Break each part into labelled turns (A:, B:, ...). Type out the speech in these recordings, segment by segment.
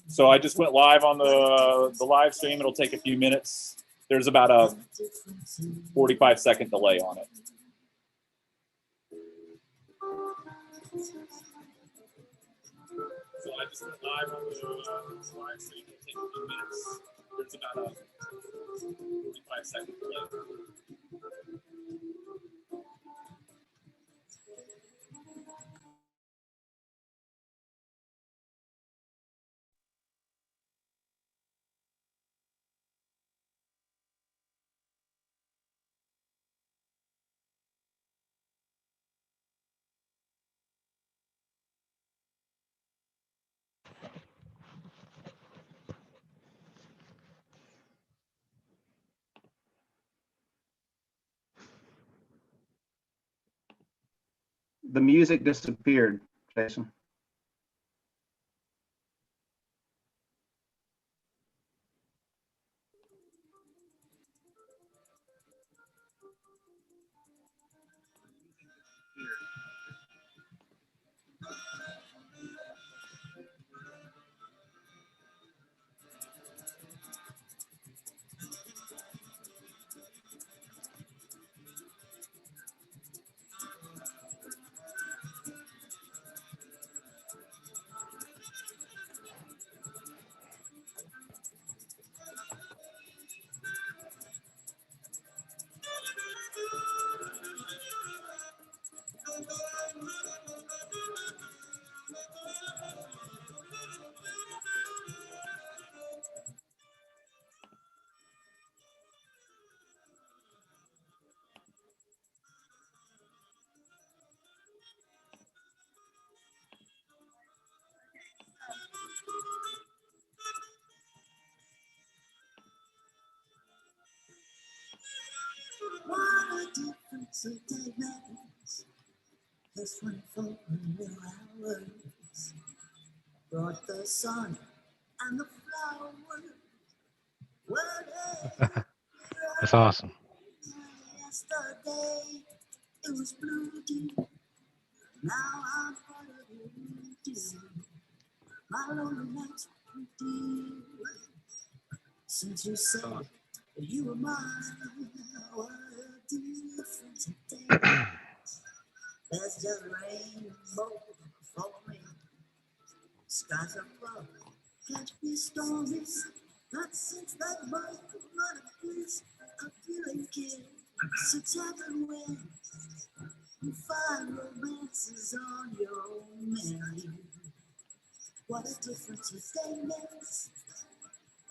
A: So I just went live on the live stream. It'll take a few minutes. There's about a 45-second delay on it. So I just went live on the live stream. It'll take a few minutes. There's about a 45-second delay.
B: The music disappeared, Jason.
C: Brought the sun and the flowers.
D: That's awesome.
C: Yesterday it was blue deep. Now I'm part of the routine. My lonely nights were deep. Since you said you were mine, what a difference a day. There's just rainbow for me. Skies above can't be stormy. Not since that month of blood bliss, a feeling kid. Since heaven when you find romances on your own merry. What a difference a day makes,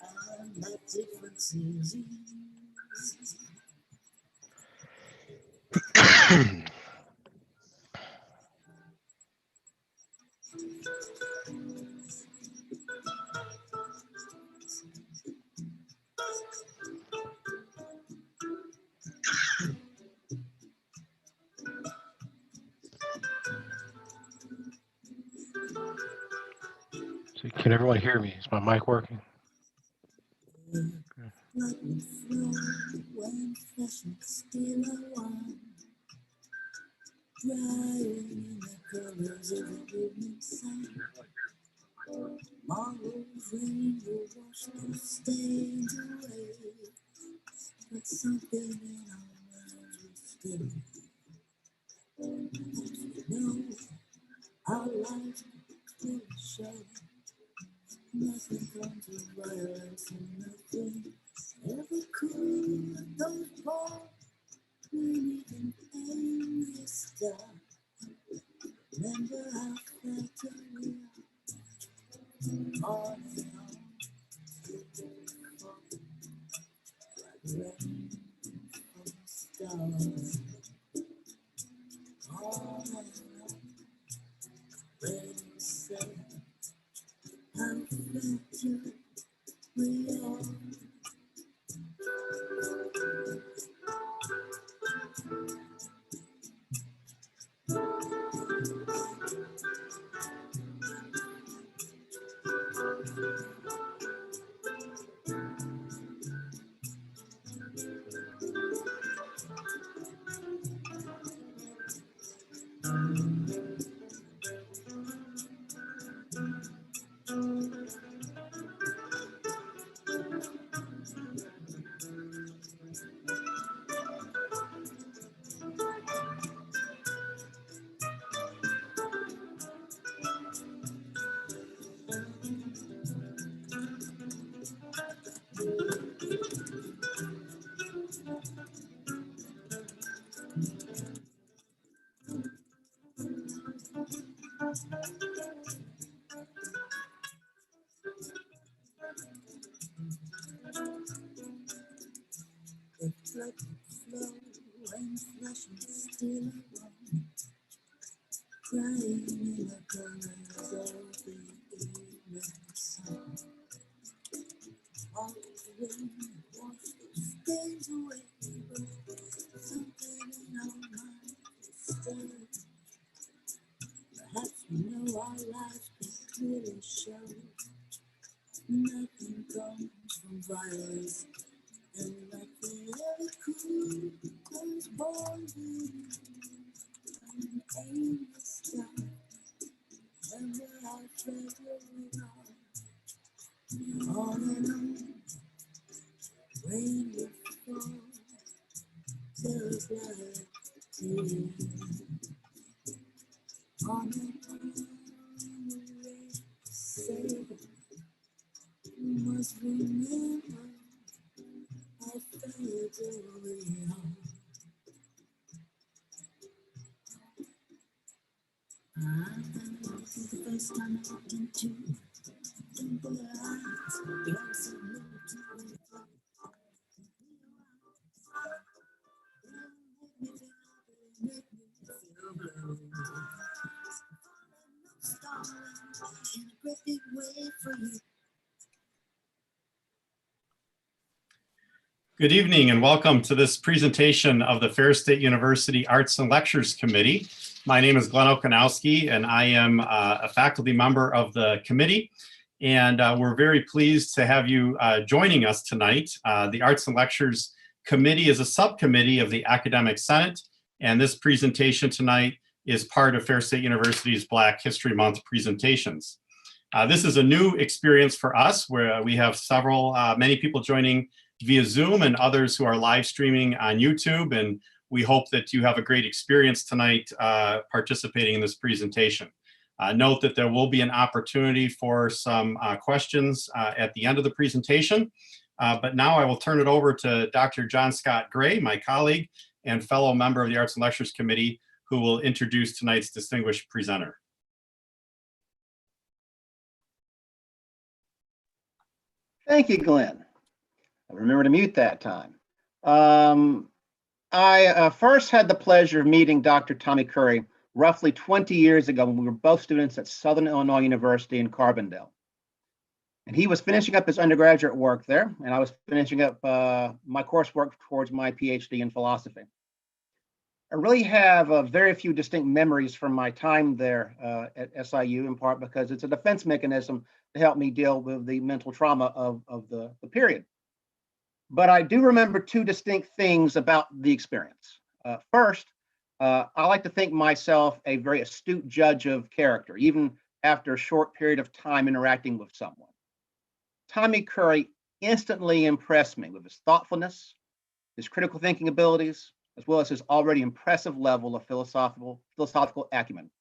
C: and that difference is easy.
D: So can everyone hear me? Is my mic working?
C: Let me flow when fashion still a one. Drying in the colors of the evening sun. Tomorrow's rain will wash those stains away. But something in our minds will stay. You know, our lives will show. Nothing comes with violence and nothing ever could. Those poor, bleeding, aimless stars. Remember how fragile we are. On and on. Like rain from the stars. On and on. Rain said, how fragile we are. passion still alone, crying in the colors of the evening sun. All the rain washed the stains away, but something in our minds is still. Perhaps we know our lives can clearly show nothing comes from violence, and nothing ever could was born with an aimless sky. Remember how fragile we are, on and on, rain will fall, till blood tears. On and on, the rain say, you must remember how fragile we are. This is the first time I walked into simple eyes, but I was so new to it. Make me feel blue. In a great big way for you.
E: Good evening and welcome to this presentation of the Fair State University Arts and Lectures Committee. My name is Glenn Okanowski and I am a faculty member of the committee. And we're very pleased to have you joining us tonight. The Arts and Lectures Committee is a subcommittee of the Academic Senate. And this presentation tonight is part of Fair State University's Black History Month presentations. This is a new experience for us where we have many people joining via Zoom and others who are live streaming on YouTube. And we hope that you have a great experience tonight participating in this presentation. Note that there will be an opportunity for some questions at the end of the presentation. But now I will turn it over to Dr. John Scott Gray, my colleague and fellow member of the Arts and Lectures Committee, who will introduce tonight's distinguished presenter.
B: Thank you, Glenn. I remember to mute that time. I first had the pleasure of meeting Dr. Tommy Curry roughly 20 years ago when we were both students at Southern Illinois University in Carbondale. And he was finishing up his undergraduate work there, and I was finishing up my coursework towards my PhD in philosophy. I really have very few distinct memories from my time there at SIU, in part because it's a defense mechanism to help me deal with the mental trauma of the period. But I do remember two distinct things about the experience. First, I like to think myself a very astute judge of character, even after a short period of time interacting with someone. Tommy Curry instantly impressed me with his thoughtfulness, his critical thinking abilities, as well as his already impressive level of philosophical acumen.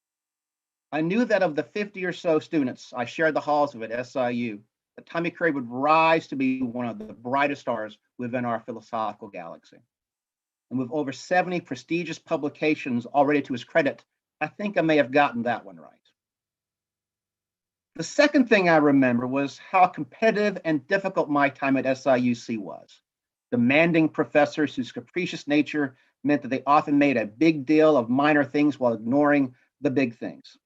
B: I knew that of the 50 or so students I shared the halls with at SIU, that Tommy Curry would rise to be one of the brightest stars within our philosophical galaxy. And with over 70 prestigious publications already to his credit, I think I may have gotten that one right. The second thing I remember was how competitive and difficult my time at SIUC was. Demanding professors whose capricious nature meant that they often made a big deal of minor things while ignoring the big things.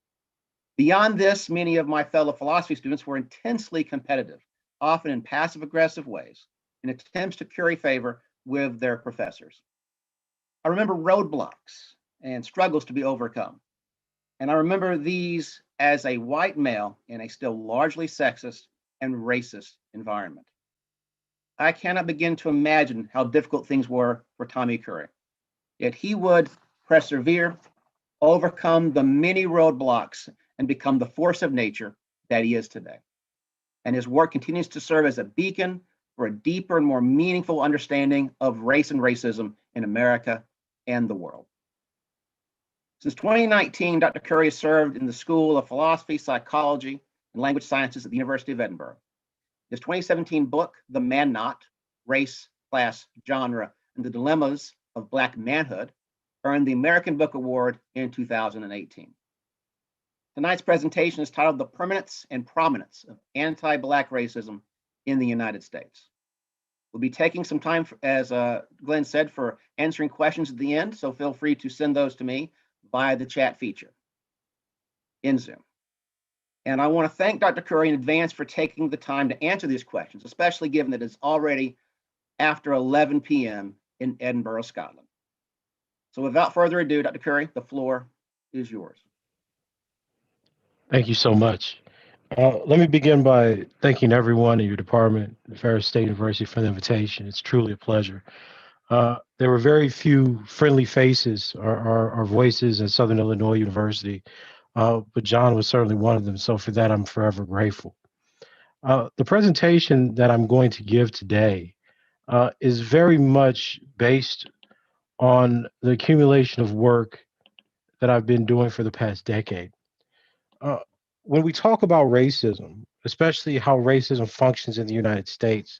B: Beyond this, many of my fellow philosophy students were intensely competitive, often in passive-aggressive ways, in attempts to curry favor with their professors. I remember roadblocks and struggles to be overcome. And I remember these as a white male in a still largely sexist and racist environment. I cannot begin to imagine how difficult things were for Tommy Curry. Yet he would persevere, overcome the many roadblocks, and become the force of nature that he is today. And his work continues to serve as a beacon for a deeper and more meaningful understanding of race and racism in America and the world. Since 2019, Dr. Curry has served in the School of Philosophy, Psychology, and Language Sciences at the University of Edinburgh. His 2017 book, The Man Not, Race, Class, Genre, and the Dilemmas of Black Manhood, earned the American Book Award in 2018. Tonight's presentation is titled The Permanence and Prominence of Anti-Black Racism in the United States. We'll be taking some time, as Glenn said, for answering questions at the end, so feel free to send those to me via the chat feature in Zoom. And I want to thank Dr. Curry in advance for taking the time to answer these questions, especially given that it's already after 11 p.m. in Edinburgh, Scotland. So without further ado, Dr. Curry, the floor is yours.
D: Thank you so much. Let me begin by thanking everyone in your department, Ferris State University, for the invitation. It's truly a pleasure. There were very few friendly faces or voices at Southern Illinois University, but John was certainly one of them. So for that, I'm forever grateful. The presentation that I'm going to give today is very much based on the accumulation of work that I've been doing for the past decade. Uh, when we talk about racism, especially how racism functions in the United States,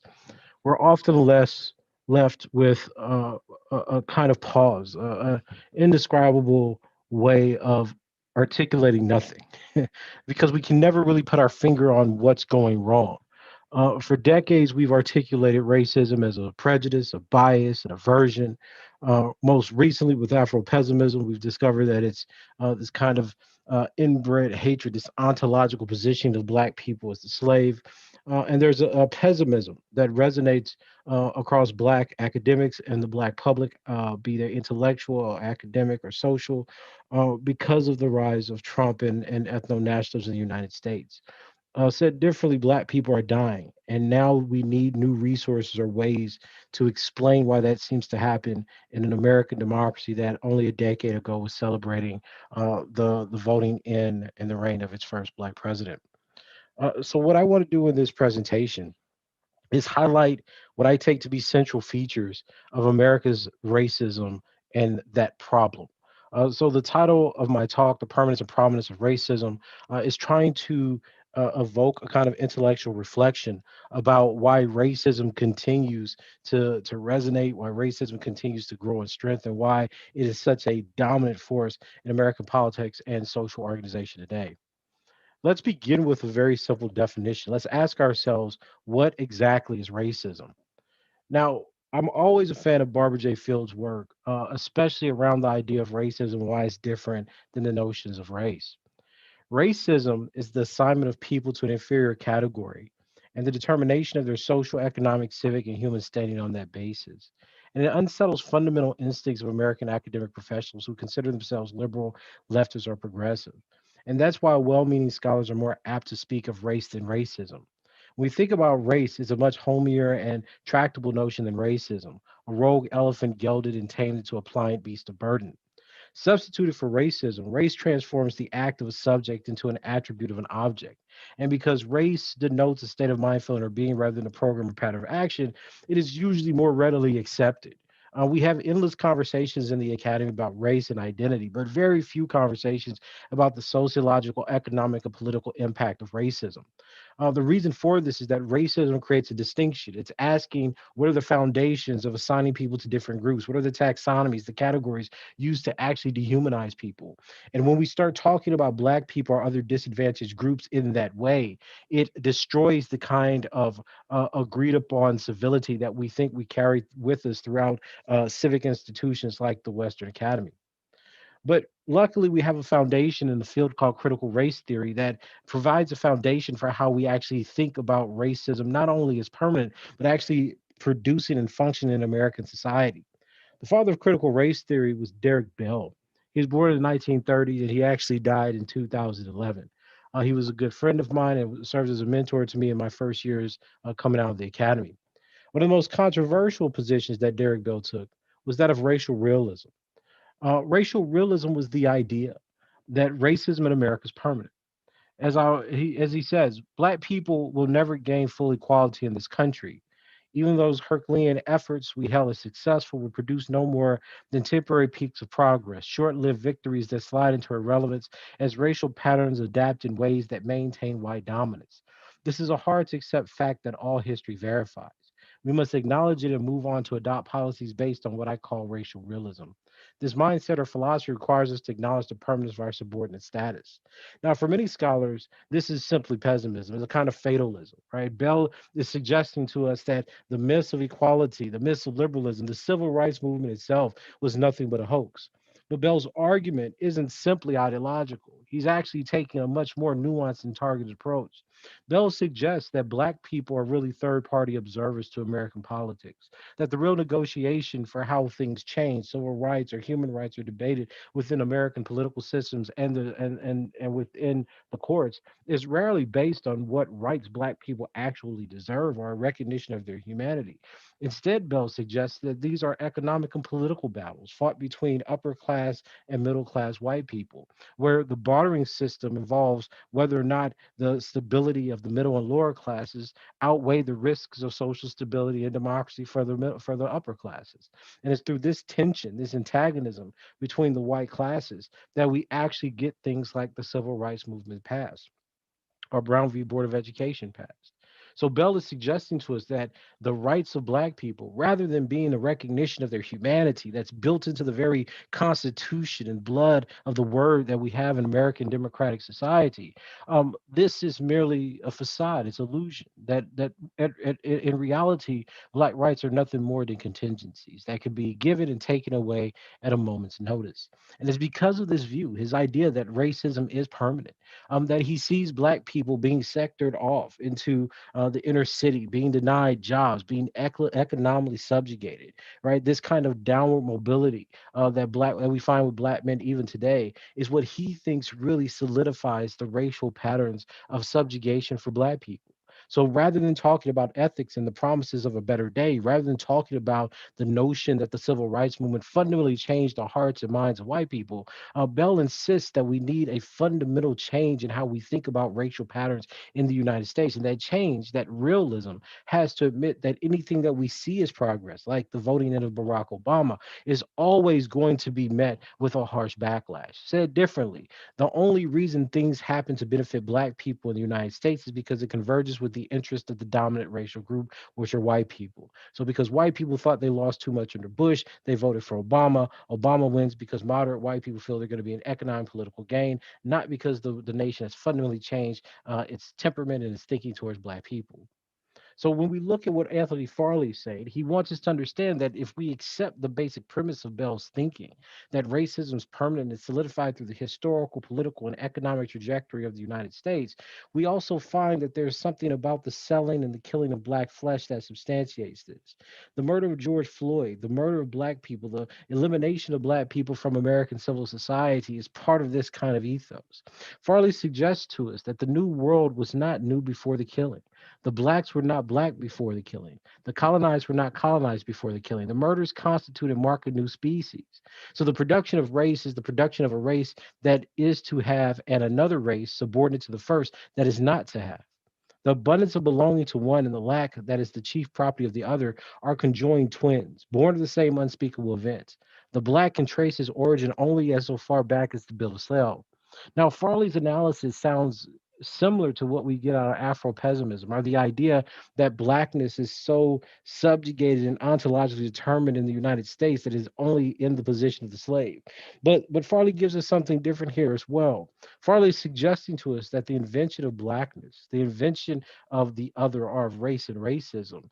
D: we're often left with a kind of pause, a indescribable way of articulating nothing, because we can never really put our finger on what's going wrong. For decades, we've articulated racism as a prejudice, a bias, an aversion. Most recently, with Afro-pessimism, we've discovered that it's this kind of inbred hatred, this ontological positioning of Black people as the slave. And there's a pessimism that resonates across Black academics and the Black public, be they intellectual or academic or social, because of the rise of Trump and ethno-nationalism in the United States. Said differently, Black people are dying, and now we need new resources or ways to explain why that seems to happen in an American democracy that only a decade ago was celebrating the voting in and the reign of its first Black president. So what I want to do in this presentation is highlight what I take to be central features of America's racism and that problem. So the title of my talk, The Permanence and Prominence of Racism, is trying to evoke a kind of intellectual reflection about why racism continues to resonate, why racism continues to grow in strength, and why it is such a dominant force in American politics and social organization today. Let's begin with a very simple definition. Let's ask ourselves, what exactly is racism? Now, I'm always a fan of Barbara J. Field's work, especially around the idea of racism and why it's different than the notions of race. Racism is the assignment of people to an inferior category and the determination of their social, economic, civic, and human standing on that basis. And it unsettles fundamental instincts of American academic professionals who consider themselves liberal, leftist, or progressive. And that's why well meaning scholars are more apt to speak of race than racism. When we think about race, it's a much homier and tractable notion than racism, a rogue elephant gelded and tamed into a pliant beast of burden. Substituted for racism, race transforms the act of a subject into an attribute of an object. And because race denotes a state of mind, feeling, or being rather than a program or pattern of action, it is usually more readily accepted. We have endless conversations in the academy about race and identity, but very few conversations about the sociological, economic, and political impact of racism. The reason for this is that racism creates a distinction. It's asking, what are the foundations of assigning people to different groups? What are the taxonomies, the categories used to actually dehumanize people? And when we start talking about Black people or other disadvantaged groups in that way, it destroys the kind of agreed upon civility that we think we carry with us throughout civic institutions like the Western Academy. But luckily, we have a foundation in the field called critical race theory that provides a foundation for how we actually think about racism, not only as permanent, but actually producing and functioning in American society. The father of critical race theory was Derek Bell. He was born in the 1930s and he actually died in 2011. He was a good friend of mine and served as a mentor to me in my first years coming out of the academy. One of the most controversial positions that Derek Bell took was that of racial realism. Racial realism was the idea that racism in America is permanent. As he says, Black people will never gain full equality in this country. Even those Herculean efforts we held as successful will produce no more than temporary peaks of progress, short-lived victories that slide into irrelevance as racial patterns adapt in ways that maintain white dominance. This is a hard to accept fact that all history verifies. We must acknowledge it and move on to adopt policies based on what I call racial realism. This mindset or philosophy requires us to acknowledge the permanence of our subordinate status. Now, for many scholars, this is simply pessimism. It's a kind of fatalism, right? Bell is suggesting to us that the myths of equality, the myths of liberalism, the civil rights movement itself was nothing but a hoax. But Bell's argument isn't simply ideological. He's actually taking a much more nuanced and targeted approach. Bell suggests that Black people are really third party observers to American politics, that the real negotiation for how things change, civil rights or human rights, are debated within American political systems and within the courts, is rarely based on what rights Black people actually deserve or a recognition of their humanity. Instead, Bell suggests that these are economic and political battles fought between upper class and middle class white people, where the bartering system involves whether or not the stability of the middle and lower classes outweigh the risks of social stability and democracy for for the upper classes. And it's through this tension, this antagonism between the white classes, that we actually get things like the civil rights movement passed or Brown v. Board of Education passed. So Bell is suggesting to us that the rights of Black people, rather than being a recognition of their humanity that's built into the very constitution and blood of the word that we have in American democratic society, this is merely a facade. It's illusion. In reality, Black rights are nothing more than contingencies that can be given and taken away at a moment's notice. And it's because of this view, his idea that racism is permanent, that he sees Black people being sectored off into the inner city, being denied jobs, being economically subjugated, right? This kind of downward mobility that we find with Black men even today is what he thinks really solidifies the racial patterns of subjugation for Black people. So rather than talking about ethics and the promises of a better day, rather than talking about the notion that the civil rights movement fundamentally changed the hearts and minds of white people, Bell insists that we need a fundamental change in how we think about racial patterns in the United States. And that change, that realism, has to admit that anything that we see as progress, like the voting in of Barack Obama, is always going to be met with a harsh backlash. Said differently, the only reason things happen to benefit Black people in the United States is because it converges with the interest of the dominant racial group, which are white people. So because white people thought they lost too much under Bush, they voted for Obama. Obama wins because moderate white people feel they're going to be an economic political gain, not because the nation has fundamentally changed its temperament and its thinking towards Black people. So when we look at what Anthony Farley said, he wants us to understand that if we accept the basic premise of Bell's thinking, that racism is permanent and solidified through the historical, political, and economic trajectory of the United States, we also find that there's something about the selling and the killing of Black flesh that substantiates this. The murder of George Floyd, the murder of Black people, the elimination of Black people from American civil society is part of this kind of ethos. Farley suggests to us that the new world was not new before the killing. The Blacks were not Black before the killing. The colonized were not colonized before the killing. The murders constitute and mark a new species. So the production of race is the production of a race that is to have and another race subordinate to the first that is not to have. The abundance of belonging to one and the lack that is the chief property of the other are conjoined twins, born of the same unspeakable event. The Black can trace his origin only as so far back as the Bill of Sale. Now, Farley's analysis sounds similar to what we get out of Afro-pessimism, or the idea that Blackness is so subjugated and ontologically determined in the United States that it is only in the position of the slave. But Farley gives us something different here as well. Farley is suggesting to us that the invention of Blackness, the invention of the other, or of race and racism,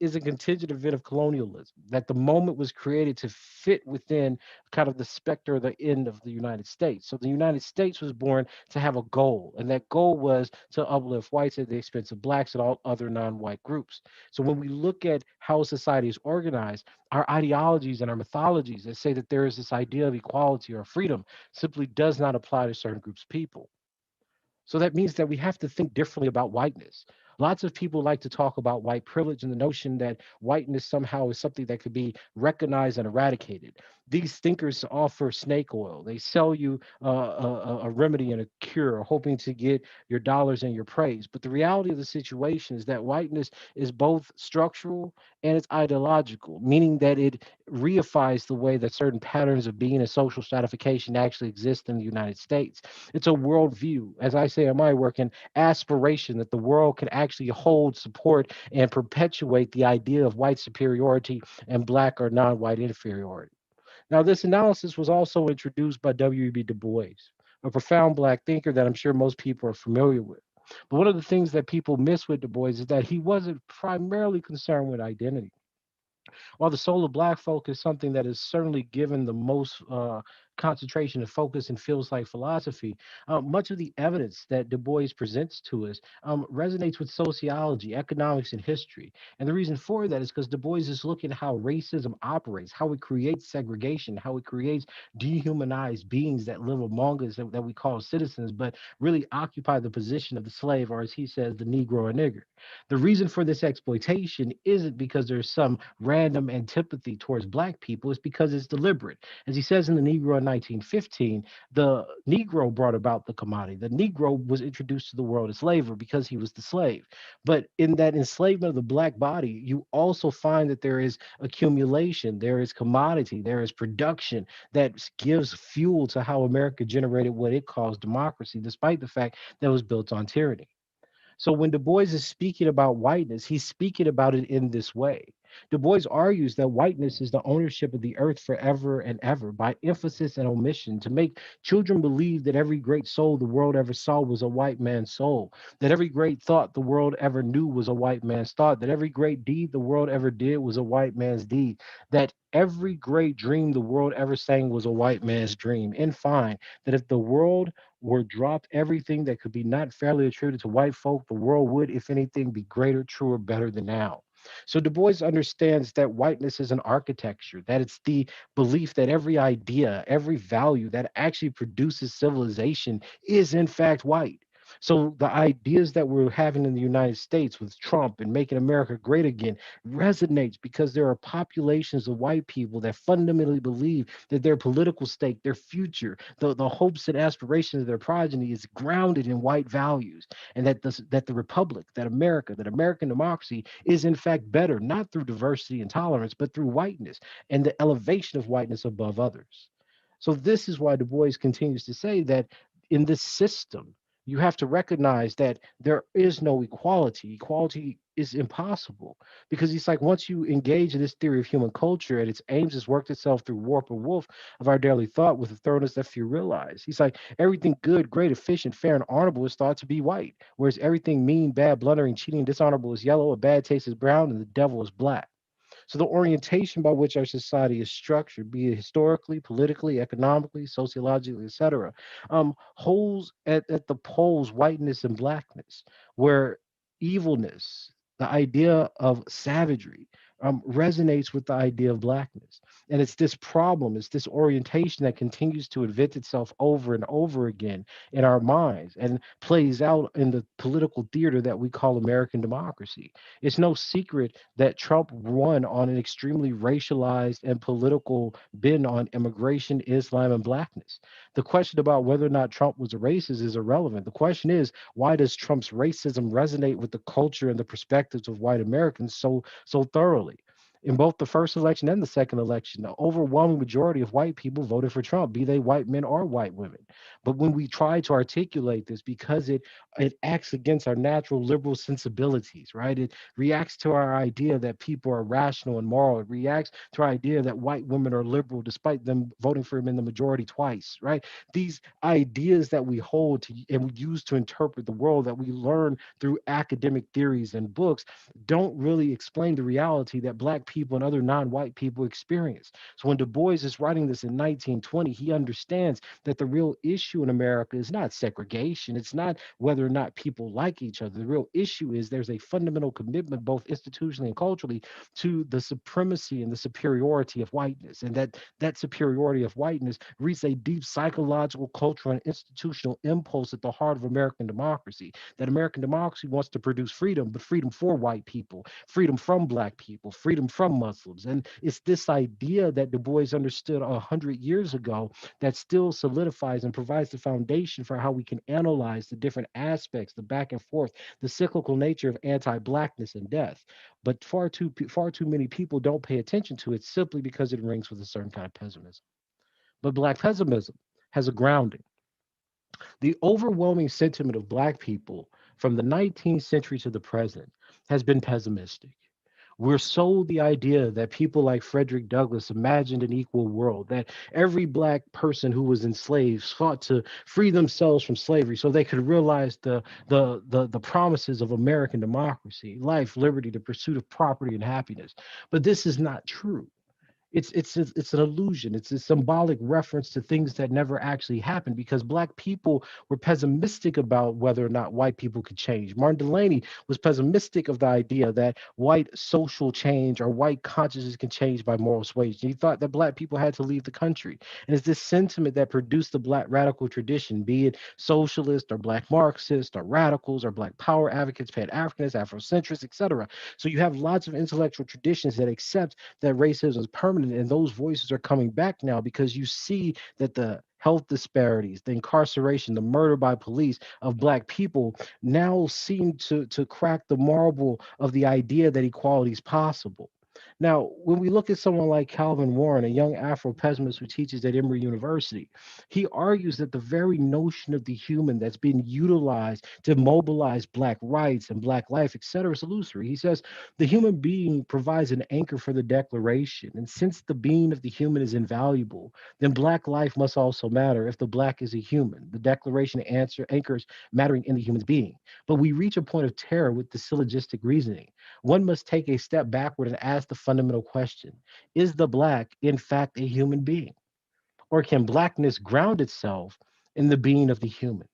D: is a contingent event of colonialism, that the moment was created to fit within kind of the specter of the end of the United States. So the United States was born to have a goal, and that goal was to uplift whites at the expense of Blacks and all other non-white groups. So when we look at how society is organized, our ideologies and our mythologies that say that there is this idea of equality or freedom simply does not apply to certain groups of people. So that means that we have to think differently about whiteness. Lots of people like to talk about white privilege and the notion that whiteness somehow is something that could be recognized and eradicated. These thinkers offer snake oil. They sell you a remedy and a cure, hoping to get your dollars and your praise. But the reality of the situation is that whiteness is both structural and it's ideological, meaning that it reifies the way that certain patterns of being and social stratification actually exist in the United States. It's a worldview, as I say in my work, an aspiration that the world can actually hold, support, and perpetuate the idea of white superiority and Black or non-white inferiority. Now, this analysis was also introduced by W.E.B. Du Bois, a profound Black thinker that I'm sure most people are familiar with. But one of the things that people miss with Du Bois is that he wasn't primarily concerned with identity. While the soul of Black folk is something that is certainly given the most concentration and focus in fields like philosophy, much of the evidence that Du Bois presents to us resonates with sociology, economics, and history. And the reason for that is because Du Bois is looking at how racism operates, how it creates segregation, how it creates dehumanized beings that live among us that we call citizens, but really occupy the position of the slave, or as he says, the Negro or nigger. The reason for this exploitation isn't because there's some random antipathy towards Black people, it's because it's deliberate. As he says in The Negro in 1915, the Negro brought about the commodity. The Negro was introduced to the world as slaver because he was the slave. But in that enslavement of the Black body, you also find that there is accumulation, there is commodity, there is production that gives fuel to how America generated what it calls democracy, despite the fact that it was built on tyranny. So when Du Bois is speaking about whiteness, he's speaking about it in this way. Du Bois argues that whiteness is the ownership of the earth forever and ever by emphasis and omission to make children believe that every great soul the world ever saw was a white man's soul, that every great thought the world ever knew was a white man's thought, that every great deed the world ever did was a white man's deed, that every great dream the world ever sang was a white man's dream. In fine, that if the world were dropped everything that could be not fairly attributed to white folk, the world would, if anything, be greater, truer, better than now. So Du Bois understands that whiteness is an architecture, that it's the belief that every idea, every value that actually produces civilization is in fact white. So the ideas that we're having in the United States with Trump and making America great again resonates because there are populations of white people that fundamentally believe that their political stake, their future, the hopes and aspirations of their progeny is grounded in white values, and that the republic, that America, that American democracy is in fact better, not through diversity and tolerance, but through whiteness and the elevation of whiteness above others. So this is why Du Bois continues to say that in this system, you have to recognize that there is no equality. Equality is impossible because he's like, once you engage in this theory of human culture and its aims has worked itself through warp or woof of our daily thought with a thoroughness that few realize. He's like, everything good, great, efficient, fair, and honorable is thought to be white, whereas everything mean, bad, blundering, cheating, dishonorable is yellow, a bad taste is brown, and the devil is black. So the orientation by which our society is structured, be it historically, politically, economically, sociologically, etc., holds at the poles whiteness and blackness, where evilness, the idea of savagery, resonates with the idea of blackness. And it's this problem, it's this orientation that continues to invent itself over and over again in our minds and plays out in the political theater that we call American democracy. It's no secret that Trump won on an extremely racialized and political bend on immigration, Islam, and blackness. The question about whether or not Trump was a racist is irrelevant. The question is, why does Trump's racism resonate with the culture and the perspectives of white Americans so thoroughly? In both the first election and the second election, the overwhelming majority of white people voted for Trump, be they white men or white women. But when we try to articulate this, because it acts against our natural liberal sensibilities, right? It reacts to our idea that people are rational and moral. It reacts to our idea that white women are liberal despite them voting for him in the majority twice, right? These ideas that we hold to and we use to interpret the world that we learn through academic theories and books don't really explain the reality that Black people and other non-white people experience. So when Du Bois is writing this in 1920, he understands that the real issue in America is not segregation. It's not whether or not people like each other. The real issue is there's a fundamental commitment, both institutionally and culturally, to the supremacy and the superiority of whiteness. And that superiority of whiteness reaches a deep psychological, cultural, and institutional impulse at the heart of American democracy. That American democracy wants to produce freedom, but freedom for white people, freedom from Black people, freedom from Muslims. And it's this idea that Du Bois understood 100 years ago that still solidifies and provides the foundation for how we can analyze the different aspects, the back and forth, the cyclical nature of anti-Blackness and death. But far too many people don't pay attention to it simply because it rings with a certain kind of pessimism. But Black pessimism has a grounding. The overwhelming sentiment of Black people from the 19th century to the present has been pessimistic. We're sold the idea that people like Frederick Douglass imagined an equal world, that every Black person who was enslaved sought to free themselves from slavery so they could realize the promises of American democracy, life, liberty, the pursuit of property and happiness. But this is not true. It's an illusion. It's a symbolic reference to things that never actually happened because Black people were pessimistic about whether or not white people could change. Martin Delany was pessimistic of the idea that white social change or white consciousness can change by moral suasion. He thought that Black people had to leave the country. And it's this sentiment that produced the Black radical tradition, be it socialist or Black Marxist or radicals or Black power advocates, Pan-Africanists, Afrocentrists, etc. So you have lots of intellectual traditions that accept that racism is permanent, and those voices are coming back now because you see that the health disparities, the incarceration, the murder by police of Black people now seem to crack the marble of the idea that equality is possible. Now, when we look at someone like Calvin Warren, a young Afro-pessimist who teaches at Emory University, he argues that the very notion of the human that's been utilized to mobilize Black rights and Black life, et cetera, is illusory. He says the human being provides an anchor for the declaration. And since the being of the human is invaluable, then Black life must also matter if the Black is a human. The declaration anchors mattering in the human's being. But we reach a point of terror with the syllogistic reasoning. One must take a step backward and ask the fundamental question: is the Black, in fact, a human being? Or can Blackness ground itself in the being of the human?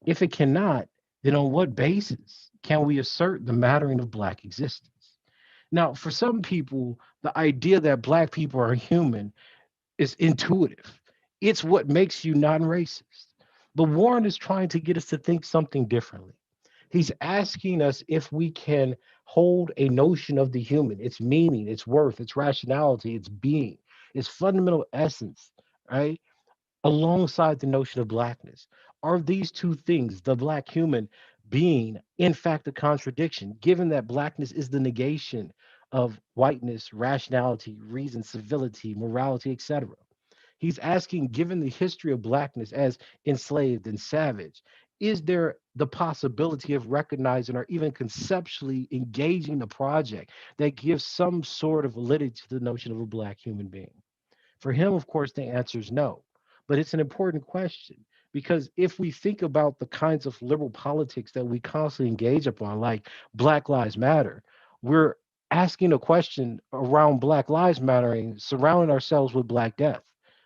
D: If it cannot, then on what basis can we assert the mattering of Black existence? Now, for some people, the idea that Black people are human is intuitive. It's what makes you non racist. But Warren is trying to get us to think something differently. He's asking us if we can hold a notion of the human, its meaning, its worth, its rationality, its being, its fundamental essence, right? Alongside the notion of Blackness. Are these two things, the Black human being, in fact, a contradiction, given that Blackness is the negation of whiteness, rationality, reason, civility, morality, etc.? He's asking, given the history of Blackness as enslaved and savage, is there the possibility of recognizing or even conceptually engaging a project that gives some sort of validity to the notion of a Black human being? For him, of course, the answer is no. But it's an important question because if we think about the kinds of liberal politics that we constantly engage upon, like Black Lives Matter, we're asking a question around Black Lives Mattering, surrounding ourselves with Black death.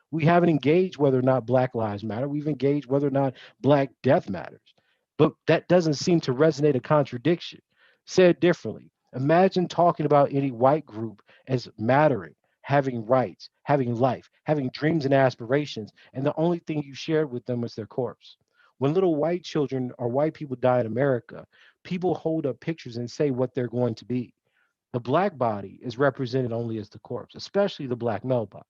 D: We haven't engaged whether or not Black Lives Matter. We've engaged whether or not Black death matters. But that doesn't seem to resonate a contradiction. Said differently, imagine talking about any white group as mattering, having rights, having life, having dreams and aspirations, and the only thing you shared with them was their corpse. When little white children or white people die in America, people hold up pictures and say what they're going to be. The Black body is represented only as the corpse, especially the Black male body.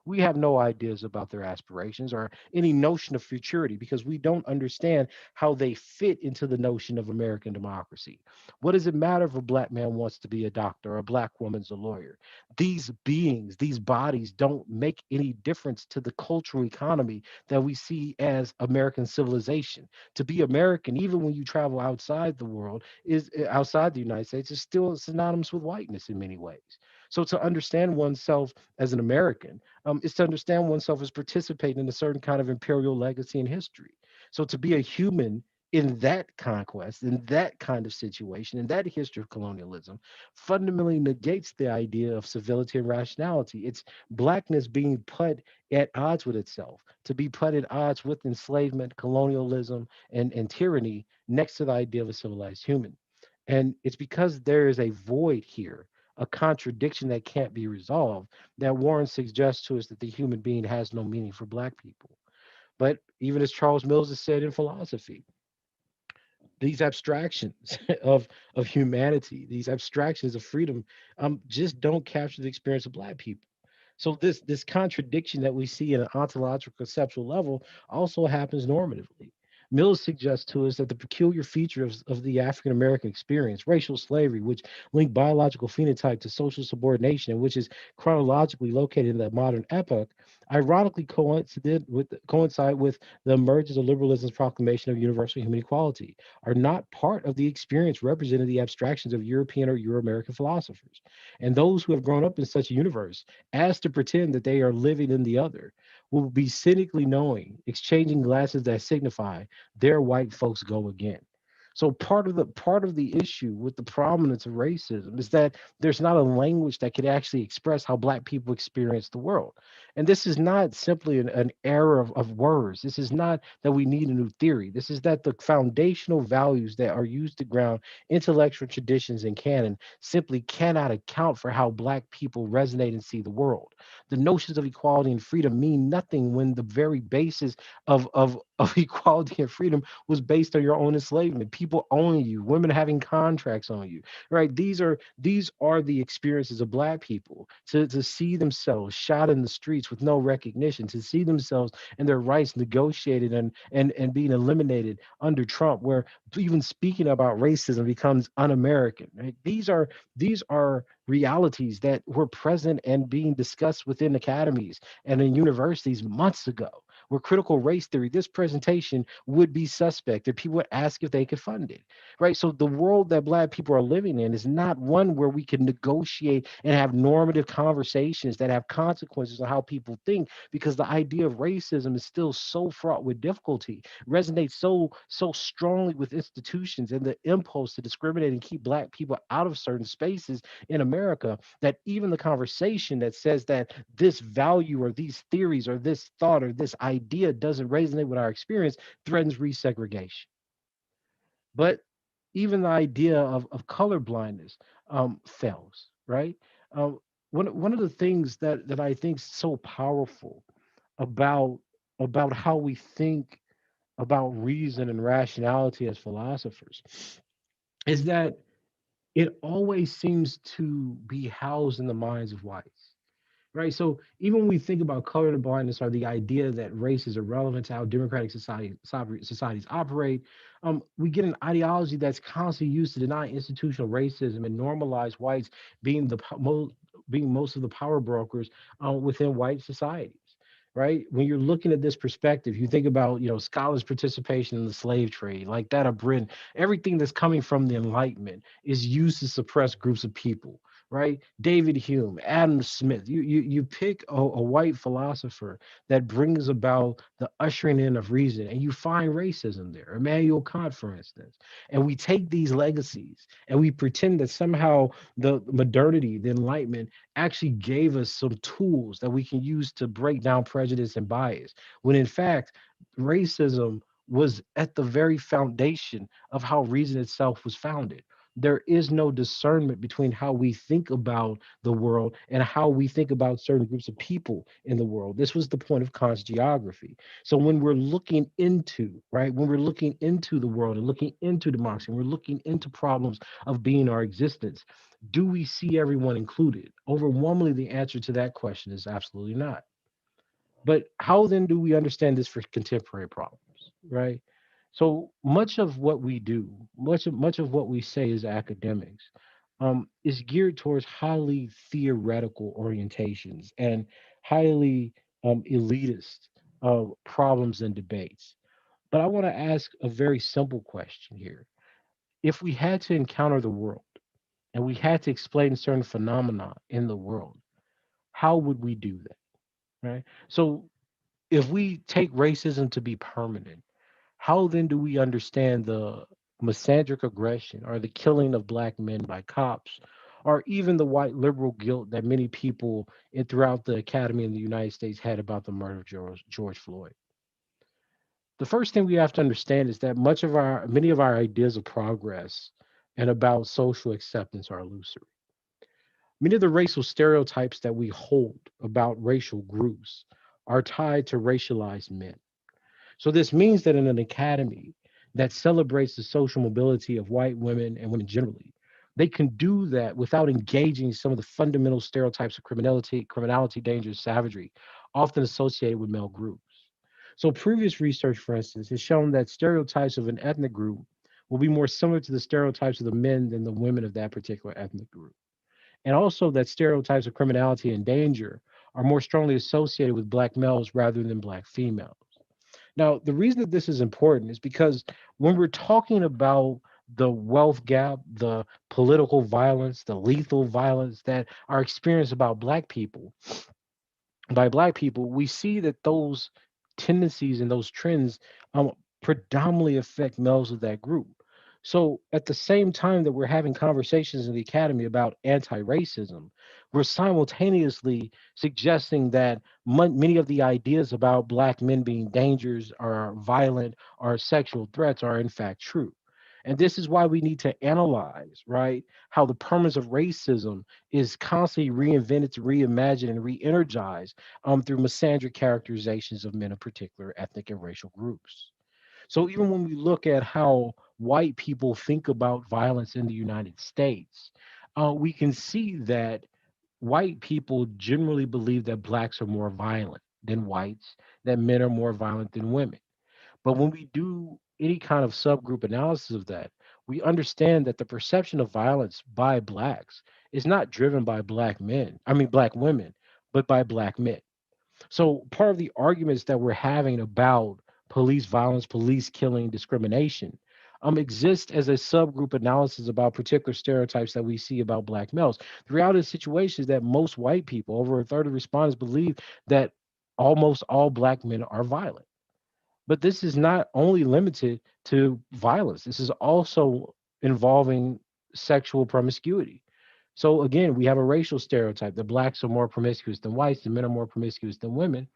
D: We have no ideas about their aspirations or any notion of futurity because we don't understand how they fit into the notion of American democracy. What does it matter if a Black man wants to be a doctor or a Black woman's a lawyer? These beings, these bodies don't make any difference to the cultural economy that we see as American civilization. To be American, even when you travel outside the world, is outside the United States, is still synonymous with whiteness in many ways. So to understand oneself as an American is to understand oneself as participating in a certain kind of imperial legacy and history. So to be a human in that conquest, in that kind of situation, in that history of colonialism, fundamentally negates the idea of civility and rationality. It's Blackness being put at odds with itself, to be put at odds with enslavement, colonialism, and tyranny next to the idea of a civilized human. And it's because there is a void here, a contradiction that can't be resolved, that Warren suggests to us that the human being has no meaning for Black people. But even as Charles Mills has said in philosophy, these abstractions of humanity, these abstractions of freedom, just don't capture the experience of Black people. So this contradiction that we see at an ontological conceptual level also happens normatively. Mills suggests to us that the peculiar feature of the African American experience, racial slavery, which linked biological phenotype to social subordination, and which is chronologically located in the modern epoch, ironically coincide with the emergence of liberalism's proclamation of universal human equality, are not part of the experience represented in the abstractions of European or Euro-American philosophers. And those who have grown up in such a universe, as to pretend that they are living in the other, will be cynically knowing, exchanging glasses that signify there white folks go again. So part of the issue with the prominence of racism is that there's not a language that could actually express how Black people experience the world. And this is not simply an error of words. This is not that we need a new theory. This is that the foundational values that are used to ground intellectual traditions and canon simply cannot account for how Black people resonate and see the world. The notions of equality and freedom mean nothing when the very basis of equality and freedom was based on your own enslavement, people owning you, women having contracts on you, right? These are the experiences of Black people, to see themselves shot in the streets with no recognition, to see themselves and their rights negotiated and being eliminated under Trump, where even speaking about racism becomes un-American, right? These are realities that were present and being discussed within academies and in universities months ago, where critical race theory, this presentation would be suspect, and people would ask if they could fund it, right? So the world that Black people are living in is not one where we can negotiate and have normative conversations that have consequences on how people think, because the idea of racism is still so fraught with difficulty, resonates so strongly with institutions and the impulse to discriminate and keep Black people out of certain spaces in America, that even the conversation that says that this value or these theories or this thought or this idea doesn't resonate with our experience threatens resegregation. But even the idea of color blindness fails, right? Um, one of the things that I think is so powerful about how we think about reason and rationality as philosophers is that it always seems to be housed in the minds of whites, right? So even when we think about color blindness or the idea that race is irrelevant to how democratic societies operate, we get an ideology that's constantly used to deny institutional racism and normalize whites being being most of the power brokers within white societies. Right. When you're looking at this perspective, you think about, scholars' participation in the slave trade, like that of Britain. Everything that's coming from the Enlightenment is used to suppress groups of people, right? David Hume, Adam Smith. You pick a white philosopher that brings about the ushering in of reason, and you find racism there. Immanuel Kant, for instance. And we take these legacies and we pretend that somehow the modernity, the Enlightenment, actually gave us some tools that we can use to break down prejudice and bias, when in fact, racism was at the very foundation of how reason itself was founded. There is no discernment between how we think about the world and how we think about certain groups of people in the world. This was the point of Kant's geography. So when we're looking into, right, when we're looking into the world and looking into democracy, and we're looking into problems of being our existence, do we see everyone included? Overwhelmingly, the answer to that question is absolutely not. But how then do we understand this for contemporary problems, right? So much of what we do, much of what we say as academics, is geared towards highly theoretical orientations and highly elitist problems and debates. But I want to ask a very simple question here. If we had to encounter the world and we had to explain certain phenomena in the world, how would we do that? Right. So if we take racism to be permanent, how then do we understand the misandric aggression or the killing of Black men by cops, or even the white liberal guilt that many people throughout the academy in the United States had about the murder of George Floyd? The first thing we have to understand is that many of our ideas of progress and about social acceptance are illusory. Many of the racial stereotypes that we hold about racial groups are tied to racialized men. So this means that in an academy that celebrates the social mobility of white women and women generally, they can do that without engaging some of the fundamental stereotypes of criminality, danger, savagery, often associated with male groups. So previous research, for instance, has shown that stereotypes of an ethnic group will be more similar to the stereotypes of the men than the women of that particular ethnic group. And also that stereotypes of criminality and danger are more strongly associated with Black males rather than Black females. Now, the reason that this is important is because when we're talking about the wealth gap, the political violence, the lethal violence that are experienced about Black people, by Black people, we see that those tendencies and those trends um, predominantly affect males of that group. So at the same time that we're having conversations in the academy about anti-racism, we're simultaneously suggesting that many of the ideas about Black men being dangers or violent or sexual threats are in fact true. And this is why we need to analyze, right, how the permanence of racism is constantly reinvented, to reimagine, and re-energize through misandric characterizations of men of particular ethnic and racial groups. So even when we look at how white people think about violence in the United States, we can see that white people generally believe that Blacks are more violent than whites, that men are more violent than women. But when we do any kind of subgroup analysis of that, we understand that the perception of violence by Blacks is not driven by Black men, I mean, Black women, but by Black men. So part of the arguments that we're having about police violence, police killing, discrimination, exist as a subgroup analysis about particular stereotypes that we see about Black males. The reality of the situation is that most white people, over a third of respondents, believe that almost all Black men are violent. But this is not only limited to violence. This is also involving sexual promiscuity. So again, we have a racial stereotype that Blacks are more promiscuous than whites and men are more promiscuous than women.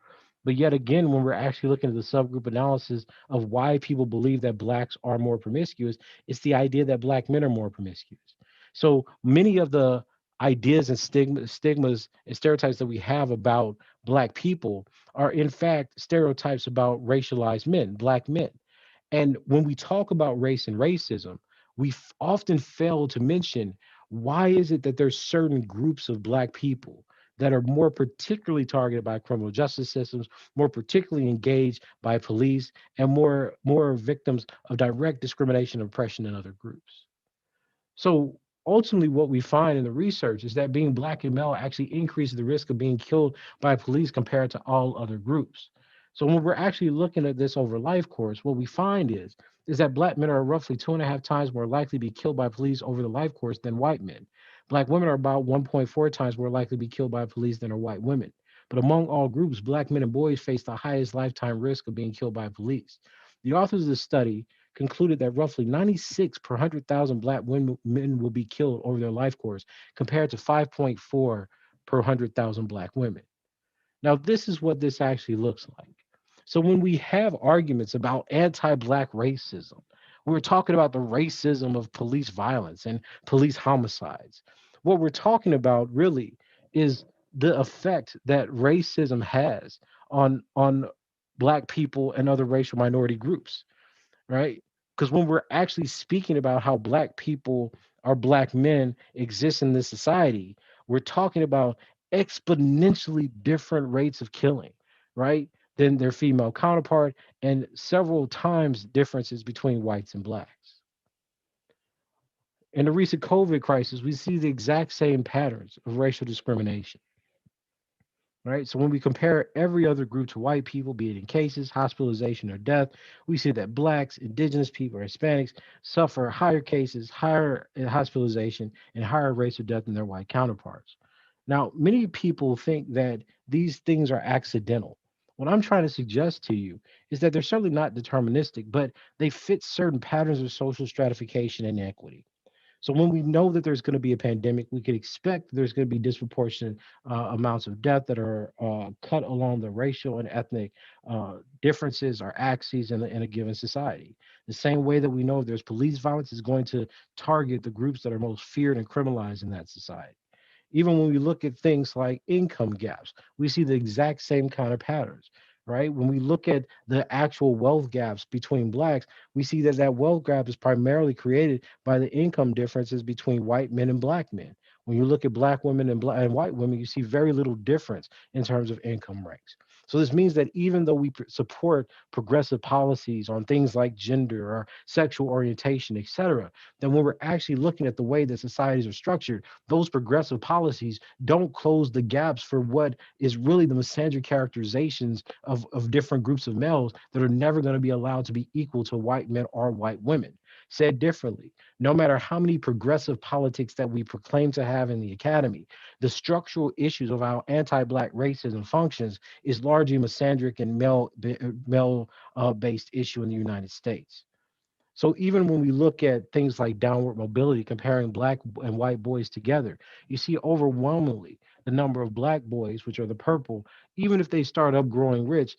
D: But yet again, when we're actually looking at the subgroup analysis of why people believe that Blacks are more promiscuous, it's the idea that Black men are more promiscuous. So many of the ideas and stigmas and stereotypes that we have about Black people are in fact stereotypes about racialized men, Black men. And when we talk about race and racism, we often fail to mention why is it that there's certain groups of Black people that are more particularly targeted by criminal justice systems, more particularly engaged by police, and more victims of direct discrimination and oppression than other groups. So ultimately, what we find in the research is that being Black and male actually increases the risk of being killed by police compared to all other groups. So when we're actually looking at this over life course, what we find is that Black men are roughly 2.5 times more likely to be killed by police over the life course than white men. Black women are about 1.4 times more likely to be killed by police than are white women. But among all groups, Black men and boys face the highest lifetime risk of being killed by police. The authors of the study concluded that roughly 96 per 100,000 Black men will be killed over their life course, compared to 5.4 per 100,000 Black women. Now, this is what this actually looks like. So when we have arguments about anti-Black racism, we're talking about the racism of police violence and police homicides. What we're talking about really is the effect that racism has on Black people and other racial minority groups, right? Because when we're actually speaking about how Black people or Black men exist in this society, we're talking about exponentially different rates of killing, right, than their female counterpart, and several times differences between whites and Blacks. In the recent COVID crisis, we see the exact same patterns of racial discrimination. Right. So when we compare every other group to white people, be it in cases, hospitalization, or death, we see that Blacks, Indigenous people, or Hispanics suffer higher cases, higher hospitalization, and higher rates of death than their white counterparts. Now, many people think that these things are accidental. What I'm trying to suggest to you is that they're certainly not deterministic, but they fit certain patterns of social stratification and inequity. So when we know that there's going to be a pandemic, we could expect there's going to be disproportionate amounts of death that are cut along the racial and ethnic differences or axes in a given society. The same way that we know if there's police violence is going to target the groups that are most feared and criminalized in that society. Even when we look at things like income gaps, we see the exact same kind of patterns, right? When we look at the actual wealth gaps between Blacks, we see that that wealth gap is primarily created by the income differences between white men and Black men. When you look at Black women and white women, you see very little difference in terms of income ranks. So this means that even though we support progressive policies on things like gender or sexual orientation, et cetera, then when we're actually looking at the way that societies are structured, those progressive policies don't close the gaps for what is really the misandric characterizations of different groups of males that are never going to be allowed to be equal to white men or white women. Said differently, no matter how many progressive politics that we proclaim to have in the academy, the structural issues of how anti-Black racism functions is largely misandric and male based issue in the United States. So even when we look at things like downward mobility, comparing Black and white boys together, you see overwhelmingly the number of Black boys, which are the purple, even if they start up growing rich,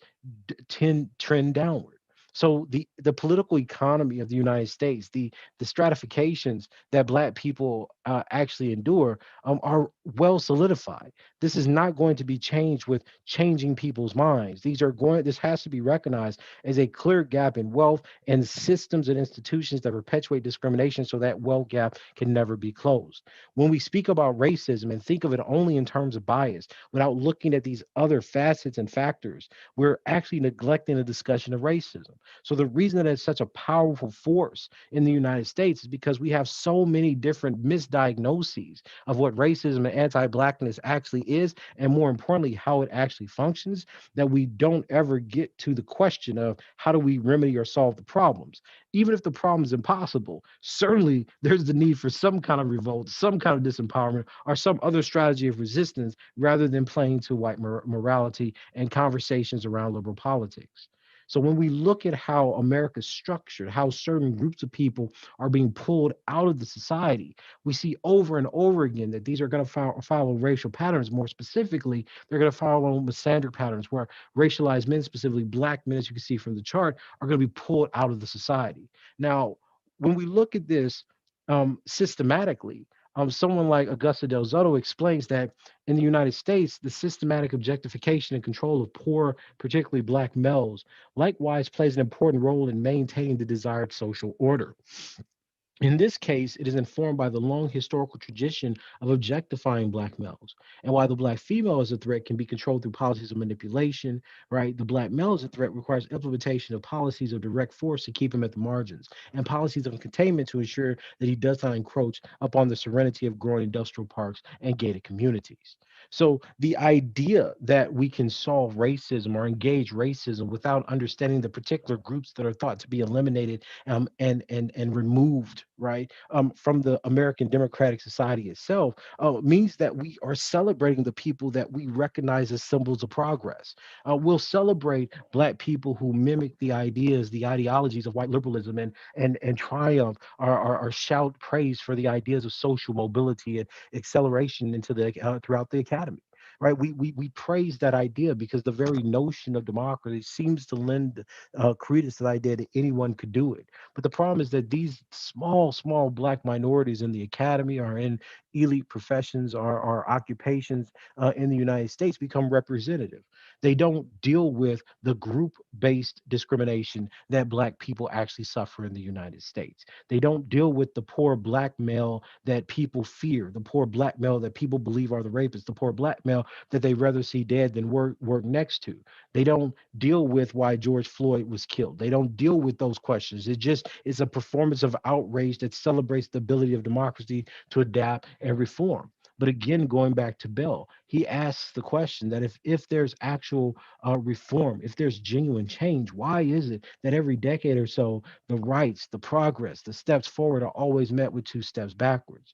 D: tend trend downward. So the political economy of the United States, the stratifications that Black people actually endure are well solidified. This is not going to be changed with changing people's minds. This has to be recognized as a clear gap in wealth and systems and institutions that perpetuate discrimination so that wealth gap can never be closed. When we speak about racism and think of it only in terms of bias without looking at these other facets and factors, we're actually neglecting the discussion of racism. So the reason that it's such a powerful force in the United States is because we have so many different misdiagnoses of what racism and anti-Blackness actually is, and more importantly, how it actually functions, that we don't ever get to the question of how do we remedy or solve the problems. Even if the problem is impossible, certainly there's the need for some kind of revolt, some kind of disempowerment, or some other strategy of resistance rather than playing to white morality and conversations around liberal politics. So when we look at how America's structured, how certain groups of people are being pulled out of the society, we see over and over again that these are going to follow racial patterns. More specifically, they're going to follow misandric patterns where racialized men, specifically Black men, as you can see from the chart, are going to be pulled out of the society. Now, when we look at this systematically, someone like Augusta Del Zotto explains that in the United States, the systematic objectification and control of poor, particularly Black males, likewise plays an important role in maintaining the desired social order. In this case, it is informed by the long historical tradition of objectifying Black males. And while the Black female as a threat can be controlled through policies of manipulation, right, the Black male as a threat requires implementation of policies of direct force to keep him at the margins and policies of containment to ensure that he does not encroach upon the serenity of growing industrial parks and gated communities. So the idea that we can solve racism or engage racism without understanding the particular groups that are thought to be eliminated and removed, right, from the American democratic society itself, means that we are celebrating the people that we recognize as symbols of progress. We'll celebrate Black people who mimic the ideas, the ideologies of white liberalism and triumph or shout praise for the ideas of social mobility and acceleration into the throughout the academy. Right, we praise that idea because the very notion of democracy seems to lend credence to the idea that anyone could do it. But the problem is that these small Black minorities in the academy or in elite professions or occupations in the United States become representative. They don't deal with the group-based discrimination that Black people actually suffer in the United States. They don't deal with the poor Black male that people fear, the poor Black male that people believe are the rapists, the poor Black male that they rather see dead than work next to. They don't deal with why George Floyd was killed. They don't deal with those questions. It just is a performance of outrage that celebrates the ability of democracy to adapt and reform. But again, going back to Bell, he asks the question that if there's actual reform, if there's genuine change, why is it that every decade or so, the rights, the progress, the steps forward are always met with two steps backwards?